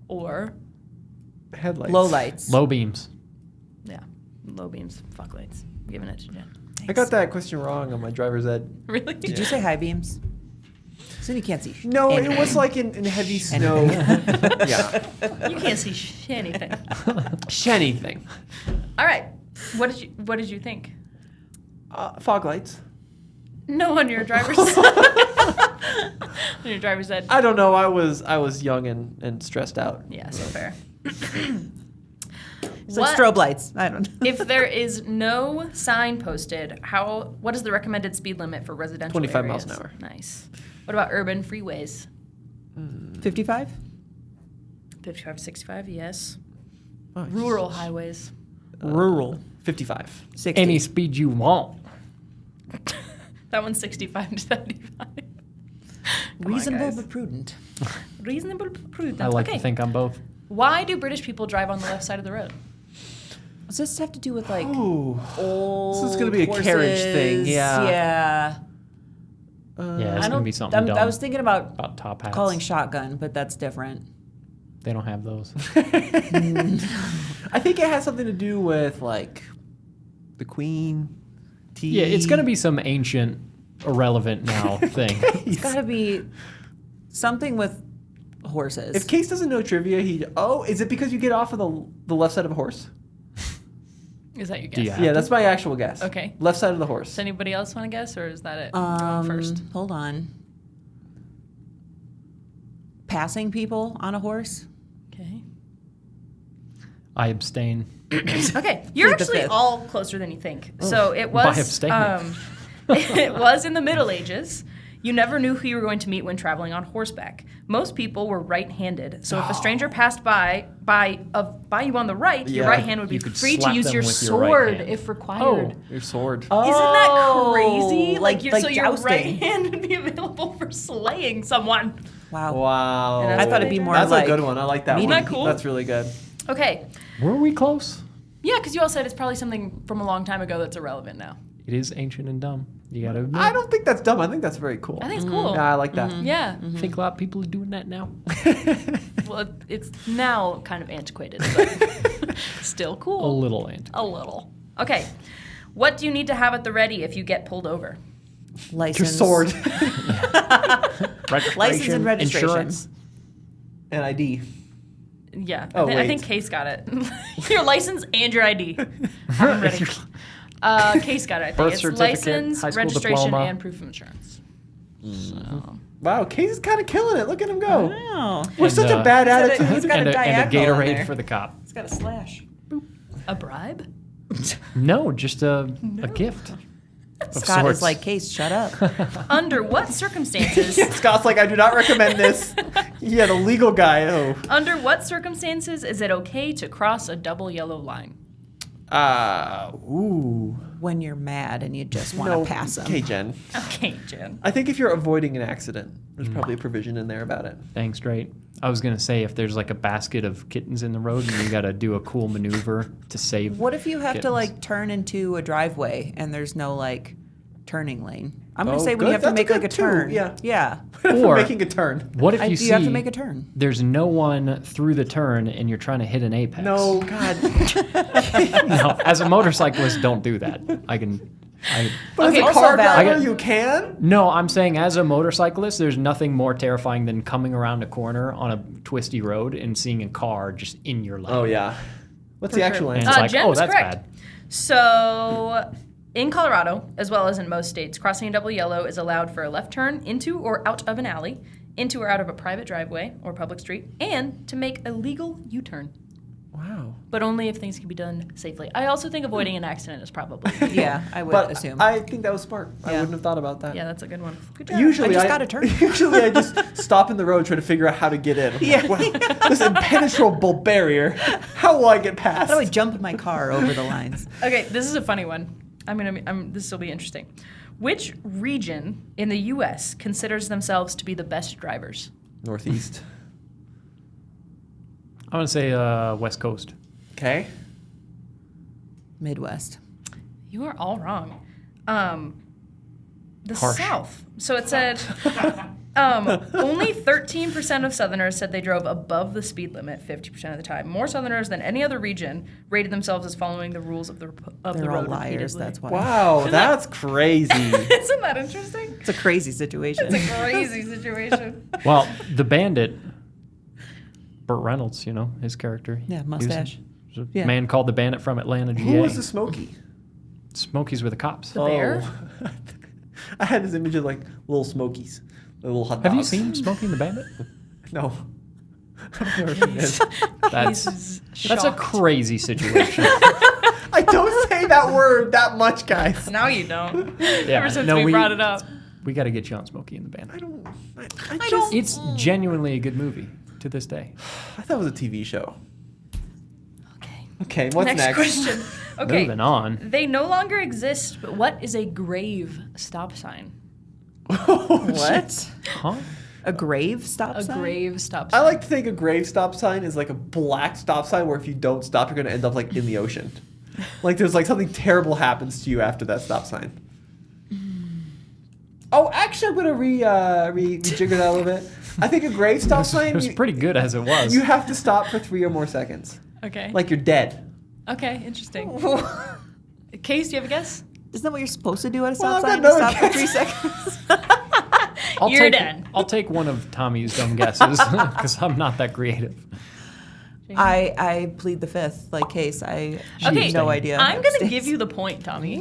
or Headlights. Low lights. Low beams. low beams, fog lights? I'm giving it to Jen. I got that question wrong on my driver's ed. Really? Did you say high beams? So you can't see. No, anything. it was like in heavy snow. Yeah. You can't see anything. Anything. All right. What did you think? Fog lights. No, on your driver's on your driver's ed. I don't know. I was young and stressed out. Yeah, so fair. It's like strobe lights. I don't know. If there is no sign posted, what is the recommended speed limit for residential 25 areas? miles an hour. Nice. What about urban freeways? 55? 55, 65, yes. Oh, Rural highways. Rural. 55. 60. Any speed you want. That one's 65 to 75. Come on, Reasonable guys. but prudent. Reasonable, prudent. I like okay. to think I'm both. Why do British people drive on the left side of the road? Does this have to do with like Ooh. old This is gonna be a carriage thing, horses? yeah. Yeah. Yeah, it's I gonna don't- be something dumb I was thinking about about top hats. calling shotgun, but that's different. They don't have those. I think it has something to do with like the Queen. Tea. Yeah, it's gonna be some ancient, irrelevant now thing. It's got to be something with horses. If Kase doesn't know trivia, is it because you get off of the left side of a horse? Is that your Do you guess? have Yeah, that's my actual guess. Okay. Left side of the horse. Does anybody else want to guess, or is that it? You're going first. Hold on. Passing people on a horse? Okay. I abstain. Okay, you're Plead the actually fifth. all closer than you think. So it by was abstaining. it was in the Middle Ages. You never knew who you were going to meet when traveling on horseback. Most people were right-handed, so if a stranger passed by you on the right, your Yeah. right hand would be You could free to slap use them your with your right sword hand. if required. Your sword. Isn't that crazy? Like So your jousting. right hand would be available for slaying someone. Wow. Wow. And that's I thought it'd be more That's like a good one. I like that medium. one. Isn't that cool? That's really good. Okay. Were we close? Yeah, because you all said it's probably something from a long time ago that's irrelevant now. It is ancient and dumb. You gotta admit. I don't think that's dumb. I think that's very cool. I think it's cool. Yeah, I like that. Yeah. I think a lot of people are doing that now. Well, it's now kind of antiquated, but still A cool. little antiquated. A little. Okay. What do you need to have at the ready if you get pulled over? License. Your sword License and registration. Insurance. and ID. Yeah. Oh, I wait. think Kase got it. Your license and your ID. Have it ready. Kase got it, I think. Birth It's certificate, license, high school registration, diploma. and proof of insurance. So. Wow, Kase is kind of killing it. Look at him go. Wow. We're And, such a bad He's attitude. got and a a diagonal in Gatorade there. for the cop. It's got a slash. A bribe? No, just a gift. Of Scott sorts. is like, Case, shut up. Under what circumstances? Scott's like, I do not recommend this. Yeah, the legal guy. Oh. Under what circumstances is it okay to cross a double yellow line? Ooh. When you're mad and you just want to pass them. Okay, Jen. Okay, Jen. I think if you're avoiding an accident, there's probably a provision in there about it. Dang straight. I was going to say if there's like a basket of kittens in the road and you got to do a cool maneuver to save What if you have to kittens. like turn into a driveway and there's no like turning lane? I'm going Oh, to say when you good. have to That's make good like a too, turn. yeah. Yeah. Or- making a turn. What if you You see have to make a turn. there's no one through the turn and you're trying to hit an apex? No, God. No, as a motorcyclist, don't do that. But Okay, as a also car valid. driver, you can? No, I'm saying as a motorcyclist, there's nothing more terrifying than coming around a corner on a twisty road and seeing a car just in your lane. Oh, yeah. What's For the actual sure. And answer? it's like, Jen oh, was that's correct. bad. So, in Colorado, as well as in most states, crossing a double yellow is allowed for a left turn into or out of an alley, into or out of a private driveway or public street, and to make a legal U-turn. Wow. But only if things can be done safely. I also think avoiding an accident is probably. Yeah, I would But assume. I think that was smart. I Yeah. wouldn't have thought about that. Yeah, that's a good one. Good job. Usually, I just gotta turn. Usually, I just stop in the road trying to figure out how to get in. I'm Yeah. like, wow, this impenetrable barrier. How will I get past? How do I jump my car over the lines? Okay, this is a funny one. This will be interesting. Which region in the U.S. considers themselves to be the best drivers? Northeast. I want to say West Coast. Okay. Midwest. You are all wrong. The Harsh. South. So it said only 13% of Southerners said they drove above the speed limit 50% of the time. More Southerners than any other region rated themselves as following the rules of the They're all road liars. repeatedly. That's why. Wow, that's crazy. Isn't that interesting? It's a crazy situation. It's a crazy situation. Well, the bandit, Burt Reynolds, you know, his character. Yeah, He was mustache. a Yeah. man called the Bandit from Atlanta, GA. Who was the Smokey? Smokies were the cops. The bear? Oh. I had this image of like little Smokies, the little hot dogs. Have you seen Smokey and the Bandit? No. I've never seen it. That's He's a shocked. crazy situation. I don't say that word that much, guys. Now you don't. Yeah, Ever since no, we brought it up. We got to get you on Smokey and the I Bandit. don't. I just. It's genuinely a good movie to this day. I thought it was a TV show. Okay. Okay, what's next? Question. Okay. Moving on. They no longer exist, but what is a grave stop sign? What? Huh? A grave stop A sign? grave stop I sign. like to think a grave stop sign is like a black stop sign where if you don't stop, you're going to end up like in the ocean. Like there's like something terrible happens to you after that stop sign. Oh, actually, I'm going to rejigger that a little bit. I think a grave stop sign, It was pretty good as it was. you have to stop for 3 or more seconds. Okay. Like you're dead. Okay, interesting. Case, do you have a guess? Isn't that what you're supposed to do at a Well, stop I've sign? got To another stop for guess. 3 seconds? You're done. I'll take one of Tommy's dumb guesses because I'm not that creative. I plead the fifth, like Case. I have Okay, no idea. I'm how going to states- give you the point, Tommy.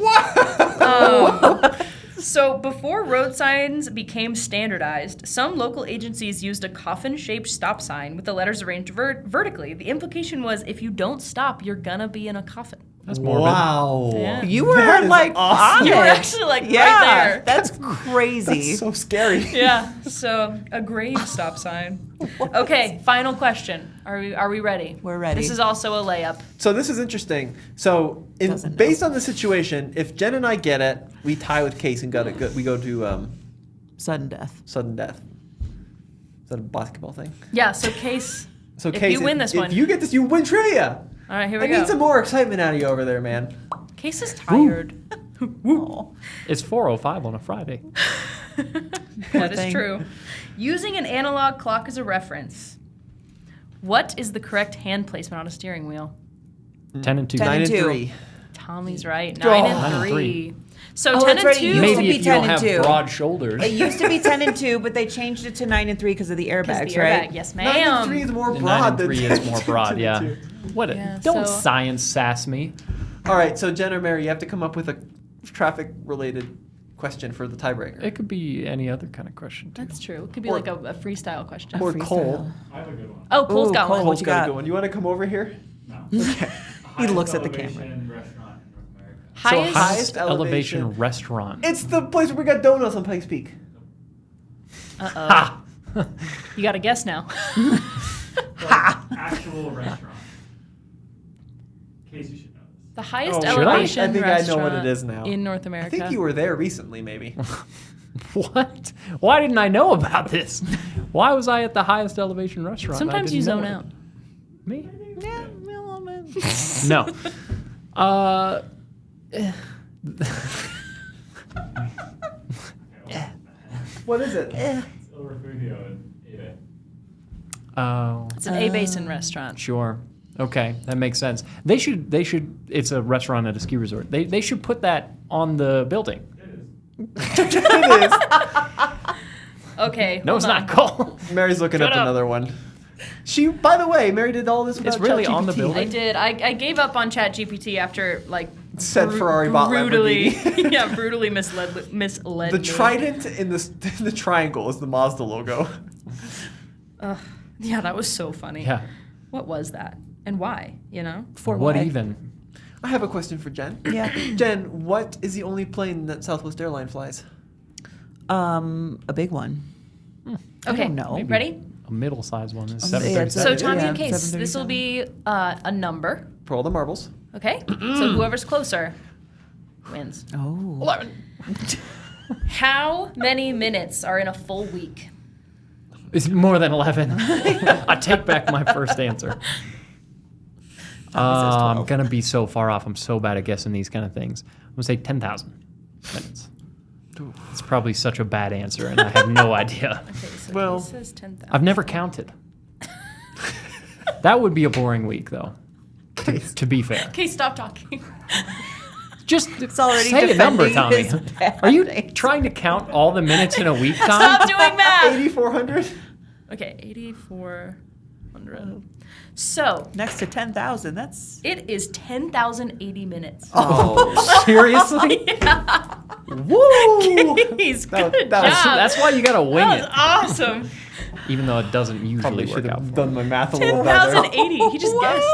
So before road signs became standardized, some local agencies used a coffin-shaped stop sign with the letters arranged vertically. The implication was if you don't stop, you're gonna be in a coffin. That's morbid. Wow. Yeah. You were That is like awesome. on You were it. actually like Yeah, right there. that's crazy. That's so scary. Yeah. So a grave stop sign. Okay, final question. Are we ready? We're ready. This is also a layup. So this is interesting. So Doesn't know. based on the situation, if Jen and I get it, we tie with Case and we go to Sudden death. sudden death. Is that a basketball thing? Yeah. So Case. So If Case, you win this if one- you get this, you win trivia. All right, here I we go. need some more excitement out of you over there, man. Case is tired. Oh. It's 4:05 on a Friday. That is thing. true. Using an analog clock as a reference, what is the correct hand placement on a steering wheel? 10 and 2. 10 9 and and 2. 3. Tommy's right. Oh. 9 9 and and 3. So Oh, 10 that's and right, it 2. used to Maybe be if you 10 don't and have 2. broad shoulders. It used to be 10 and 2, but they changed it to 9 and 3 because of the airbags, the right? airbag. Yes, 9 and 3 ma'am. is more The broad 9 and than 3 10 is more broad, 10 yeah. and 2. What? Yeah, Don't so- science sass me. All right, so Jen or Mary, you have to come up with a traffic-related question for the tiebreaker. It could be any other kind of question, too. That's true. It could be Or- like a freestyle question. Or Freestyle. Cole. I have a good one. Oh, Cole's Ooh, got Cole. one. What Cole's you got a got? good one. You want to come over here? No. Okay. He looks Highest at the camera. elevation restaurant in North America. Highest. highest elevation elevation. Oh. restaurant. It's the place where we got donuts on Pikes Peak. Uh-oh. Ha! You got to guess now. Like, actual restaurant. In case you should know this. The highest Oh, should I? elevation I think I know what restaurant it is now. in North I America. think you were there recently, maybe. What? Why didn't I know about this? Why was I at the highest elevation restaurant? I Sometimes didn't you know zone it? out. Me? Yeah, a little bit. No. What is it? It's El Refugio in Ede. Oh, It's an A-Basin restaurant. sure. Okay, that makes sense. They should. It's a restaurant at a ski resort. They should put that on the building. It is. Okay. No, hold it's on. not Cole. Mary's looking Shut up up. another one. She, by the way, Mary did all this without It's really on the ChatGPT. building? I did. I gave up on ChatGPT after like Said Ferrari bought brutally, Lamborghini. yeah, brutally misled. The me. trident in the triangle is the Mazda logo. Yeah, that was so funny. Yeah. What was that? And why? You know? For What why? even? I have a question for Jen. Yeah. Jen, what is the only plane that Southwest Airline flies? A big one. Okay. don't know. Maybe Ready? A middle-sized one is Yeah, it's 737. So Tommy Yeah, and Case, this will 737. be a number. For all the marbles. Okay. So whoever's closer wins. Oh. 11. How many minutes are in a full week? It's more than 11. I take back my first answer. Tommy says I'm 12. gonna be so far off. I'm so bad at guessing these kind of things. I'm gonna say 10,000 minutes. It's probably such a bad answer, and I have no idea. Okay, so Well, Case says 10,000. I've never counted. That would be a boring week, though. To be fair, Okay, stop talking. just already say a number, defending Tommy. his bad Are you answer. trying to count all the minutes in a week, Tom? Stop doing math. 8,400? Okay, 8,400. So Next to 10,000. That's it is 10,080 minutes. Oh. Seriously? Woo! Case, That- good that was- job. That's why you gotta wing That it, was awesome. even though it doesn't usually Probably work should out. have For done me. my math a little better. 10,080. He just guessed.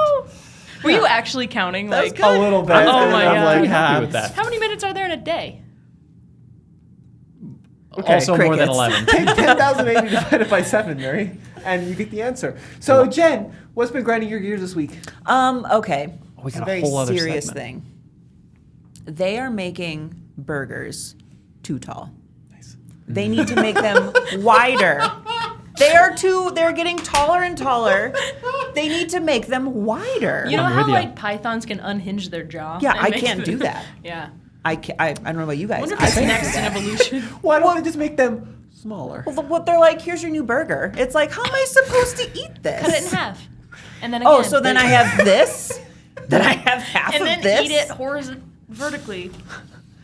Were you actually counting? That was Like, good. A little bit. Oh and my I'm God. like, Pretty happy ah, with that. how many minutes are there in a day? Okay, Also more than crickets. 11. Take 10,080 divided by 7, Mary, and you get the answer. So, Jen, what's been grinding your gears this week? Okay. we It's got a a very whole other serious segment. thing. They are making burgers too tall. Nice. They need to make them wider. They're getting taller and taller. They need to make them wider. You know I'm how with ya. like pythons can unhinge their jaw? Yeah, and I make can't do them- that. Yeah. I don't know about you I guys. wonder if I it's can't next do in that. evolution. Why don't they just make them smaller? Well, what they're like, here's your new burger. It's like, how am I supposed to eat this? Cut it in half. And then again. Oh, so then I have this? Then I have half and of then this? eat it vertically.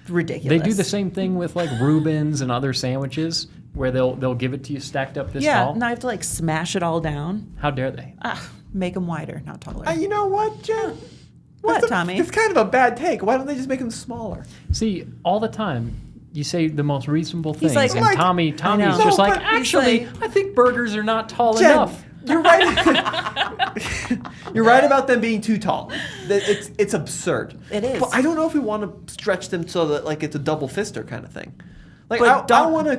Ridiculous. They do the same thing with like Reubens and other sandwiches, where they'll give it to you stacked up this Yeah, tall. now I have to like smash it all down. How dare they? Make them wider, not taller. You know what, Jen? What, That's Tommy? It's kind of a bad take. Why don't they just make them smaller? See, all the time you say the most reasonable He's things, like- and Like- Tommy's know. just No, like, but he's actually, like- I think burgers are not tall Jen, enough. you're right. You're right about them being too tall. It's absurd. It is. But I don't know if we want to stretch them so that like it's a double fister kind of thing. Like But I want to.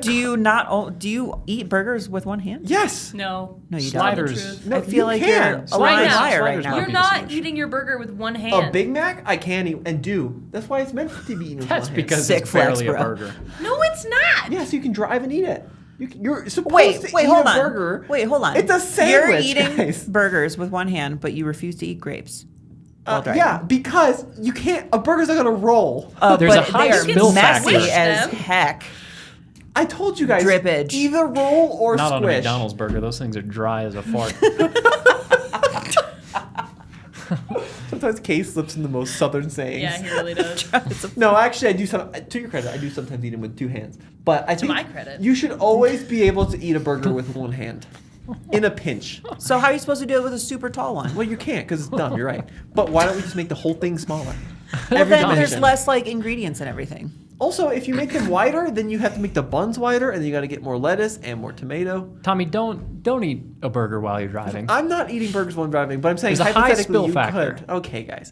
do you eat burgers with one hand? Yes. No. No, you Tell the Sliders. truth. No, I feel you like can. you're a Sliders. lying now. liar right Sliders now. might You're be not too much. eating your burger with one hand. A Big Mac, I can eat and do. That's why it's meant to be eaten with That's one hand. because Sick it's flex, barely a bro. burger. No, it's not. Yes, you can drive and eat it. You're supposed Wait, to wait, eat hold a on. burger. Wait, hold on. It's a sandwich, You're eating guys. burgers with one hand, but you refuse to eat grapes. while driving. Yeah, because you can't. A burger's not gonna roll. There's a but high they are spill messy factor. as Them. heck. I told you guys. Drippage. Either roll or Not squish. on a McDonald's burger. Those things are dry as a fart. Sometimes Kase slips in the most southern sayings. Yeah, he really does. No, actually, I do some. To your credit, I do sometimes eat them with two hands. But I think my credit. you should always be able to eat a burger with one hand, in a pinch. So how are you supposed to do it with a super tall one? Well, you can't because it's dumb. You're right. But why don't we just make the whole thing smaller? Well, Every then there's dimension. less like ingredients and everything. Also, if you make them wider, then you have to make the buns wider, and then you got to get more lettuce and more tomato. Tommy, don't eat a burger while you're driving. I'm not eating burgers while I'm driving, but I'm saying There's a high hypothetically spill you factor. could. Okay, guys.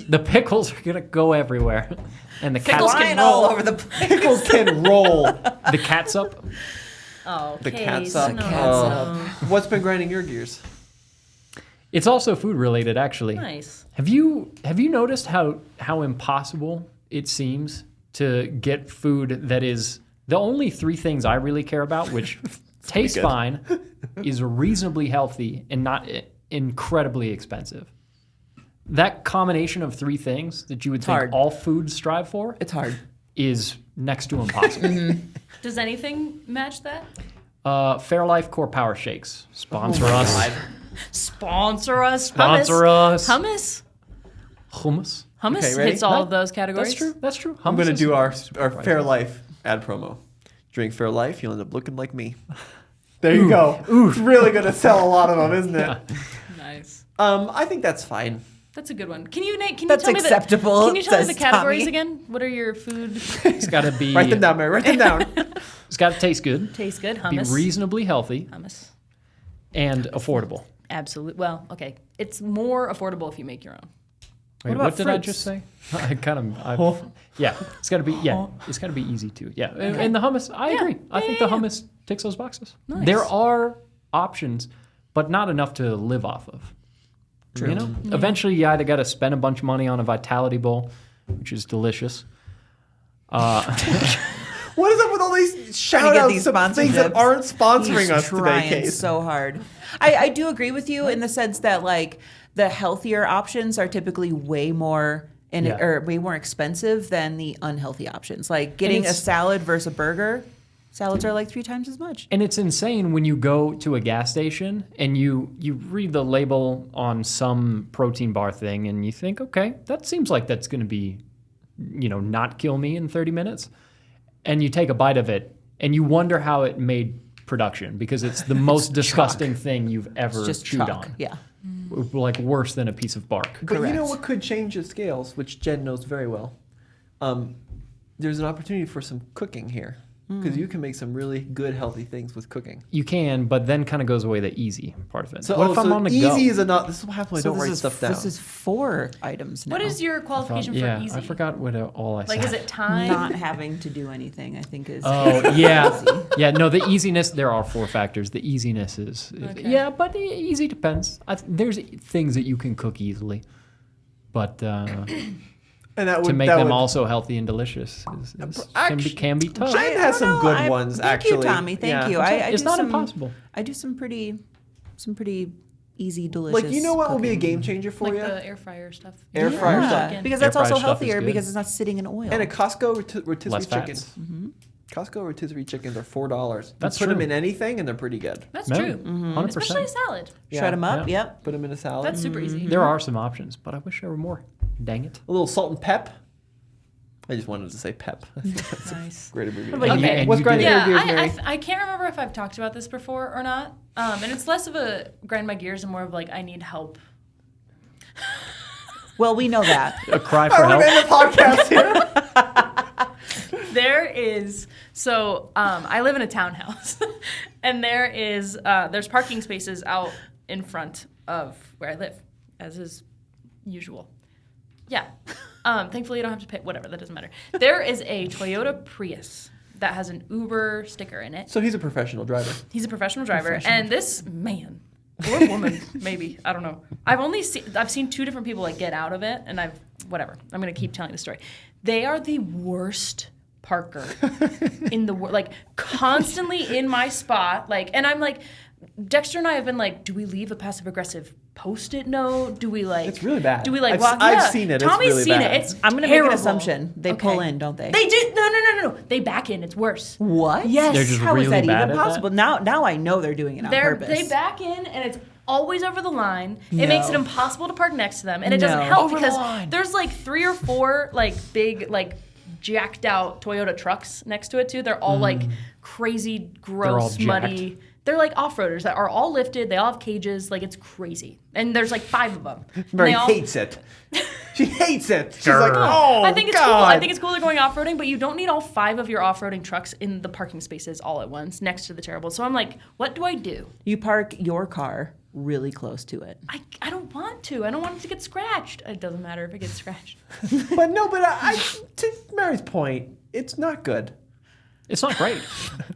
The pickles are gonna go everywhere, and the Pickles catsup. can Flying all roll. over the place. Pickles can roll. The catsup. Oh, The Case, catsup. no. catsup. What's been grinding your gears? It's also food related, actually. Nice. Have you noticed how impossible it seems to get food that is the only three things I really care about, which taste good. fine, is reasonably healthy, and not incredibly expensive. That combination of three things that you would think hard. all foods strive for It's hard. is next to impossible. Does anything match that? Fairlife Core Power Shakes. Sponsor us. Sponsor us. Sponsor us. Hummus. Hummus. Hummus Okay, ready? hits all of those categories. That's true. That's true. I'm going to Hummus do is- our Fairlife ad promo. Drink Fairlife, you'll end up looking like me. There you go. It's really going to sell a lot of them, isn't it? Nice. I think that's fine. That's a good one. Can you That's tell me acceptable, Can you tell me says the categories Tommy. again? What are your food? It's got to be. Write them down, Mary. Write them down. It's got to taste good. Taste good. Be Hummus. reasonably healthy Hummus. and affordable. Absolutely. Well, okay. It's more affordable if you make your own. Wait, about what did I fruits? just say? I kind of. Yeah, it's got to be. Yeah, it's got to be easy too. Yeah, and the hummus. I agree. I think the hummus ticks those boxes. Nice. There are options, but not enough to live off of. True. You know, eventually you either got to spend a bunch of money on a Vitality Bowl, which is delicious. What is up with all these shout get outs these of things that sponsorships. aren't sponsoring He's us today, trying Kase? so hard. I do agree with you in the sense that like the healthier options are typically way more or way more expensive than the unhealthy options. Like getting a it's- salad versus a burger, salads are like 3 times as much. And it's insane when you go to a gas station and you read the label on some protein bar thing and you think, okay, that seems like that's going to be, not kill me in 30 minutes. And you take a bite of it and you wonder how it made production because it's the most disgusting thing you've ever It's just chewed chalk. on. Yeah. Like worse than a piece of bark. But you know Correct. what could change the scales, which Jen knows very well? There's an opportunity for some cooking here. Because you can make some really good, healthy things with cooking. You can, but then kind of goes away the easy part of it. So, what if I'm on the easy go? is enough. This is what happens when I So don't write this stuff down. This is 4 items now. What is your qualification for yeah, easy? I forgot what all I said. Like, is it time? not having to do anything? I think is. Oh yeah, yeah. No, the easiness. There are 4 factors. The easiness is Okay. yeah, but easy depends. There's things that you can cook easily, but and that to would, make that them would, also healtty and delicious can be tough. Jen has some good ones, thank actually. you, Tommy. Thank Yeah. you. It's do not some, impossible. I do some pretty easy, delicious. Like, you know what will be a cooking. game changer for Like you? the air fryer stuff. Air fryer Yeah, stuff. because that's Air fryer also stuff is healthier good. because it's not sitting in oil. And a Costco Less rotisserie chicken. fats. Costco rotisserie chickens are $4. That's Put them true. in anything and they're pretty good. That's No, true. 100%. Especially a salad. Shred them up. Yeah. Yep. Put them in a salad. That's super easy. There are some options, but I wish there were more. Dang it. A little salt and pep. I just wanted to say pep. Nice. Great movie. about you, Mary? What's you grinding did- your Yeah, gears, Mary? I can't remember if I've talked about this before or not. And it's less of a grind my gears and more of like I need help. Well, we know that. A cry for We're help. gonna end the podcast here. There is I live in a townhouse, and there's parking spaces out in front of where I live, as is usual. Yeah. Thankfully, you don't have to pay. Whatever, that doesn't matter. There is a Toyota Prius that has an Uber sticker in it. So he's a professional driver. He's a professional driver, and this man or woman, maybe I don't know. I've seen 2 different people like get out of it, and I'm gonna keep telling the story. They are the worst parker in the world, like constantly in my spot, like, and I'm like, Dexter and I have been like, do we leave a passive aggressive Post-it note? Do we like? It's really bad. Do we like I've- walk? I've yeah. seen it. It's Tommy's really seen bad. it. It's I'm going to make terrible. an assumption. They pull in, don't they? They do. No. They back in. It's worse. What? Yes. They're just How is really that bad even at that? possible? Now I know they're doing it on purpose. They back in and it's always over the line. It makes it No. impossible to park next to them, and it doesn't No. help Over the because line. there's like 3 or 4 like big like jacked out Toyota trucks next to it too. They're all like crazy, gross, all muddy. jacked. They're like off-roaders that are all lifted. They all have cages. Like it's crazy. And there's like 5 of them. And Mary they all- hates it. She hates it. She's like, Grr. oh, I think it's God. cool. I think it's cool they're going off-roading, but you don't need all 5 of your off-roading trucks in the parking spaces all at once next to the terrible. So I'm like, what do I do? You park your car really close to it. I don't want to. I don't want it to get scratched. It doesn't matter if it gets scratched. But to Mary's point, it's not good. It's not great.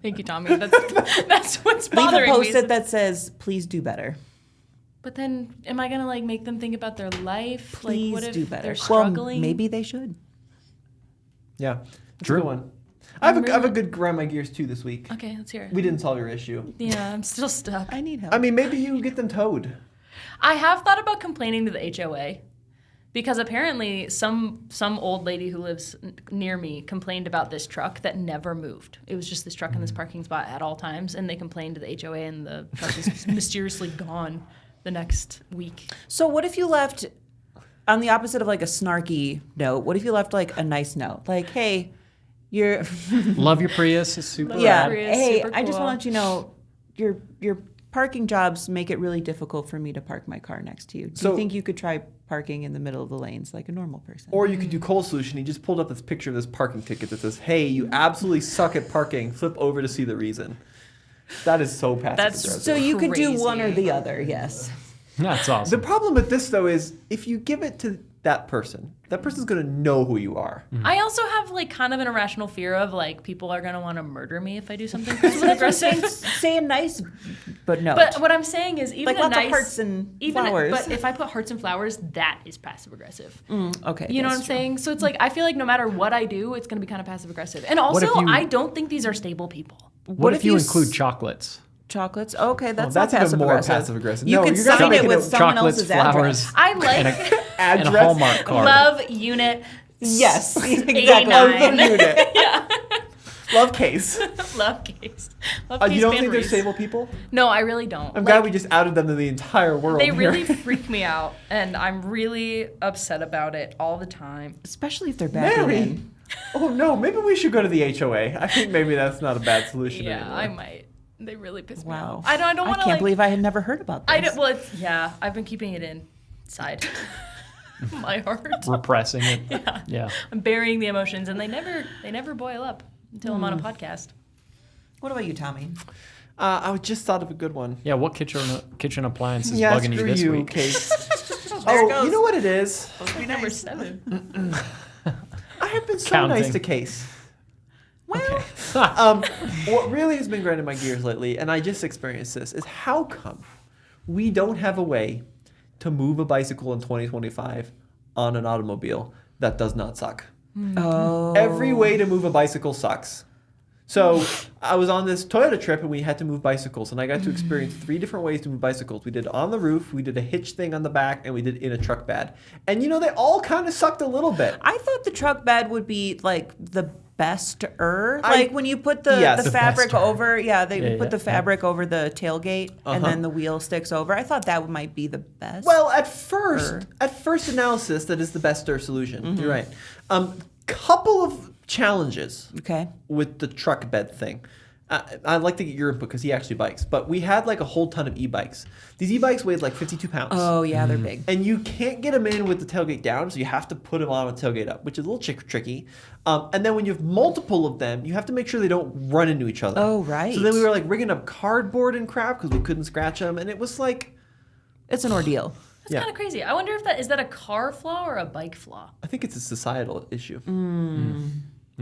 Thank you, Tommy. That's what's Leave a bothering me. post-it that says, please do better. But then, am I gonna like make them think about their life? Please like, what if do better. they're struggling? Well, maybe they should. Yeah. That's True. a good one. I have a good grind my gears too this week. Okay, let's hear it. We didn't solve your issue. Yeah, I'm still stuck. I need help. I mean, maybe you get them towed. I have thought about complaining to the HOA because apparently some old lady who lives near me complained about this truck that never moved. It was just this truck in this parking spot at all times, and they complained to the HOA, and the truck was mysteriously gone the next week. So what if you left, on the opposite of like a snarky note, what if you left like a nice note? Like, hey, you're... Love your Prius. It's super yeah, rad. Prius, hey, super I just cool. want to let you know, your parking jobs make it really difficult for me to park my car next to you. Do So- you think you could try parking in the middle of the lanes like a normal person? Or you could do Cole's solution. He just pulled up this picture of this parking ticket that says, "Hey, you absolutely suck at parking. Flip over to see the reason." That is so passive That's aggressive. So you could do Crazy. one or the other, yes. That's The awesome. problem with this though is if you give it to that person's gonna know who you are. I also have like kind of an irrational fear of like people are gonna want to murder me if I do something passive aggressive. Say a nice but no. But what I'm saying is even like a lots nice of hearts and even flowers. but if I put hearts and flowers, that is passive aggressive. Okay. You know what I'm that's true. saying? So it's like I feel like no matter what I do, it's gonna be kind of passive aggressive. And also, if you- I don't think these are stable people. What if you s- include chocolates? chocolates? Okay, that's, that's not even passive more aggressive. passive aggressive. You No, could you're gonna sign make it it with a someone chocolates, else's flowers, address. I like and a Address. Hallmark card. love unit. Yes, exactly. 89. Love the unit. Yeah. Love Case. Love Case. Love You Case don't think they're Banbury's. stable people? No, I really don't. I'm glad we just outed them to the entire world. They here. really freak me out, and I'm really upset about it all the time. Especially if they're backing Mary. in. Oh no, maybe we should go to the HOA. I think maybe that's not a bad solution Yeah, anymore. I might. They really piss me Wow. off. I don't want to can't like. believe I had never heard about this. I don't. Well, it's, yeah, I've been keeping it inside my heart. Repressing it. Yeah. Yeah. I'm burying the emotions, and they never boil up until I'm on a podcast. What about you, Tommy? I just thought of a good one. Yeah. What kitchen appliance is Yeah, bugging you screw this you, week? Case. There it Oh, goes. you know what it is? Number 7. I have been so Counting. nice to Case. Well, What really has been grinding my gears lately, and I just experienced this, is how come we don't have a way to move a bicycle in 2025 on an automobile that does not suck? oh. Every way to move a bicycle sucks. So I was on this Toyota trip and we had to move bicycles, and I got to experience 3 different ways to move bicycles. We did on the roof, we did a hitch thing on the back, and we did in a truck bed. And you know, they all kind of sucked a little bit. I thought the truck bed would be like the best-er. I- Like when you put the, Yes. the The fabric best-er. over, they Yeah, put yeah, the fabric over the tailgate and then the wheel sticks over. I thought that might be the best. Well, at first analysis, that is the best solution. You're right. Couple of challenges okay. with the truck bed thing. I'd like to get your input because he actually bikes. But we had like a whole ton of e-bikes. These e-bikes weighed like 52 pounds. Oh, yeah, they're big. And you can't get them in with the tailgate down, so you have to put them on with the tailgate up, which is a little tricky. And then when you have multiple of them, you have to make sure they don't run into each other. Oh, right. So then we were like rigging up cardboard and crap because we couldn't scratch them, and it was like, It's an ordeal. That's Yeah. kind of crazy. I wonder if is that a car flaw or a bike flaw? I think it's a societal issue.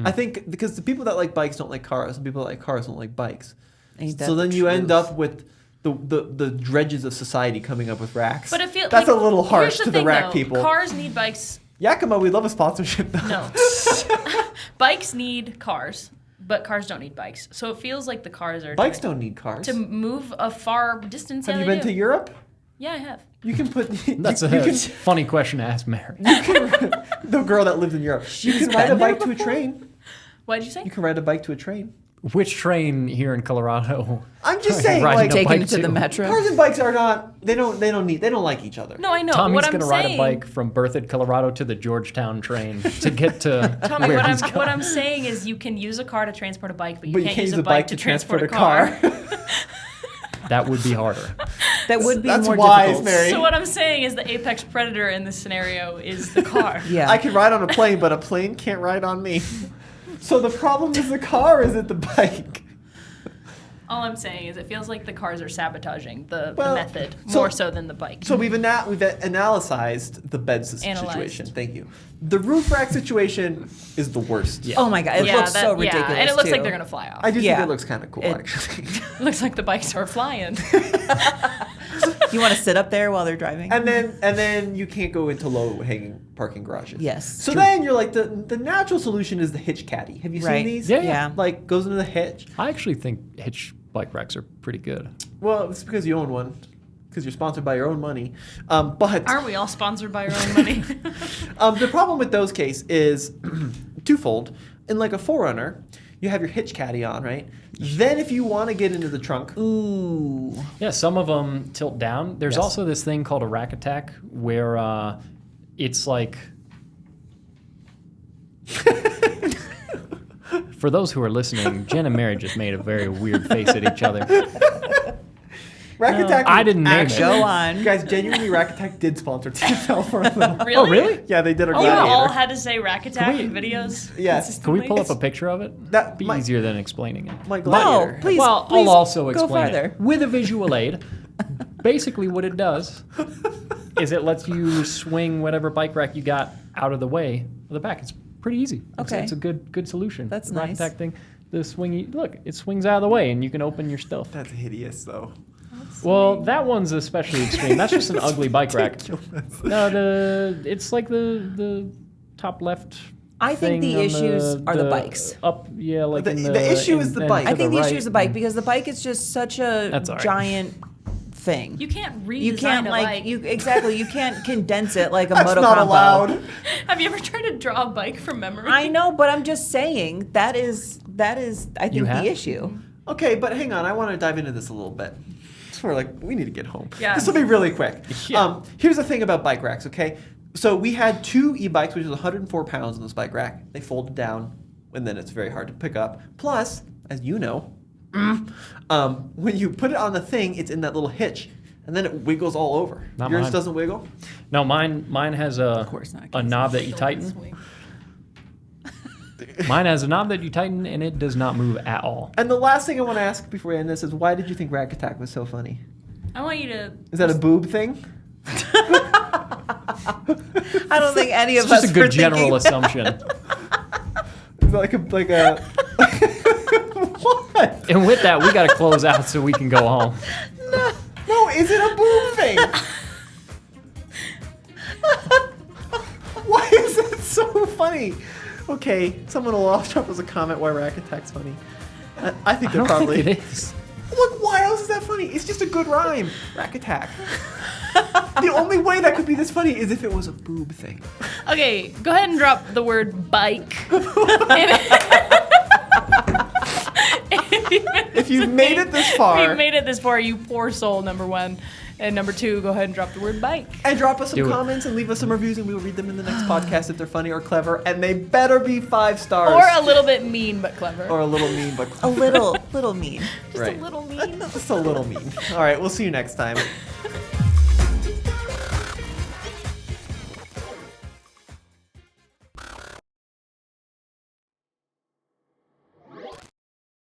I think because the people that like bikes don't like cars, and people that like cars don't like bikes. Ain't that So then the you end truth? up with the dredges of society coming up with racks. But it feels that's like, a little harsh here's to thing, the rack though. people. Cars need bikes. Yakima, we love a sponsorship though. No. Bikes need cars, but cars don't need bikes. So it feels like the cars are Bikes trying don't need cars. to move a far distance. Have yeah, you they been do. to Europe? Yeah, I have. You can put. That's you a can, funny question to ask Mary. the girl that lived in Europe. You can ride a been there bike to a before? train. What did you say? You can ride a bike to a train. Which train here in Colorado? I'm just saying, Riding like a Taking bike it to the too. metro. cars and bikes are not. They don't like each other. No, I know. Tommy's what I'm gonna ride saying, a bike from Berthoud, Colorado to the Georgetown train to get to Tommy, where what he's I'm, going. what I'm saying is you can use a car to transport a bike, but you But can't use a bike to transport a car. That would be harder. That would be That's more wise, difficult. Mary. So what I'm saying is the apex predator in this scenario is the car. Yeah. I can ride on a plane, but a plane can't ride on me. So the problem is the car, is it the bike? All I'm saying is it feels like the cars are sabotaging the Well, method so- more so than the bike. So we've analyzed the bed situation. Analyzed. Thank you. The roof rack situation is the worst. Yeah. Oh my god, it looks so yeah, ridiculous. and it looks like too. they're gonna fly off. I do Yeah. think it looks kind of cool, It- actually. It looks like the bikes are flying. You want to sit up there while they're driving? And then you can't go into low-hanging parking garages. Yes. So then you're like, the natural solution is the hitch caddy. Have you seen Right. these? Yeah. Like, goes into the hitch. I actually think hitch bike racks are pretty good. Well, it's because you own one. Because you're sponsored by your own money. But Aren't we all sponsored by our own money? the problem with those case is twofold. In like a 4Runner, you have your hitch caddy on, right? Then if you want to get into the trunk, Ooh. Yeah, some of them tilt down. There's Yes. also this thing called a rack attack where it's like. For those who are listening, Jen and Mary just made a very weird face at each other. Rack Attack. I didn't name it. Go on. Guys, genuinely, Rack Attack did sponsor TFL for a little. Really? Oh, really? Yeah, they did a You gladiator. all had to say rack attack we- in videos? Yes. Can we pull up a consistently? picture of it? That Be might- easier than explaining it. My gladiator. No, please. Well, please I'll also go explain farther. it with a visual aid. Basically, what it does is it lets you swing whatever bike rack you got out of the way of the back. It's pretty easy. Okay. It's a good solution. That's the rack nice. attack thing. The swingy look, it swings out of the way, and you can open your stuff. That's hideous, though. Well, that one's especially extreme. That's just an ugly bike rack. No, it's like the top left. I think thing the on issues are the bikes. Up, yeah, like The- in the issue is the and bike. to I think the issue right. is the bike because the bike is just such a That's all right. giant thing. You can't redesign You can't a like bike. you exactly. You can't condense it like a That's moto not combo. allowed. Have you ever tried to draw a bike from memory? I know, but I'm just saying that is I think have? the issue. Okay, but hang on. I want to dive into this a little bit. We're like, we need to get home. Yeah. This will be really quick. Yeah. Here's the thing about bike racks, okay? So we had 2 e-bikes, which is 104 pounds in this bike rack. They folded down, and then it's very hard to pick up. Plus, as you know, when you put it on the thing, it's in that little hitch, and then it wiggles all over. Not Yours mine. doesn't wiggle? No, mine has a course not, a Kase. knob that you tighten. Mine has a knob that you tighten, and it does not move at all. And the last thing I want to ask before we end this is, why did you think Rack Attack was so funny? I want you to. Is that a boob thing? I don't think any of It's us just a were good general thinking assumption. Is that like a what? And with that, we got to close out so we can go home. No, is it a boob thing? Why is it so funny? Okay, someone will off drop us a comment why Rack Attack's funny. I think I they're don't probably. think it is. Look, why else is that funny? It's just a good rhyme. Rack Attack. The only way that could be this funny is if it was a boob thing. Okay, go ahead and drop the word bike. If you've made it this far. If you've made it this far, you poor soul, number 1. And number 2, go ahead and drop the word bike. And drop us some Do it. comments and leave us some reviews, and we will read them in the next podcast if they're funny or clever. And they better be 5 stars. Or a little bit mean but clever. Or a little mean, but a little mean. Just right. a little mean. Just a little mean. All right, we'll see you next time.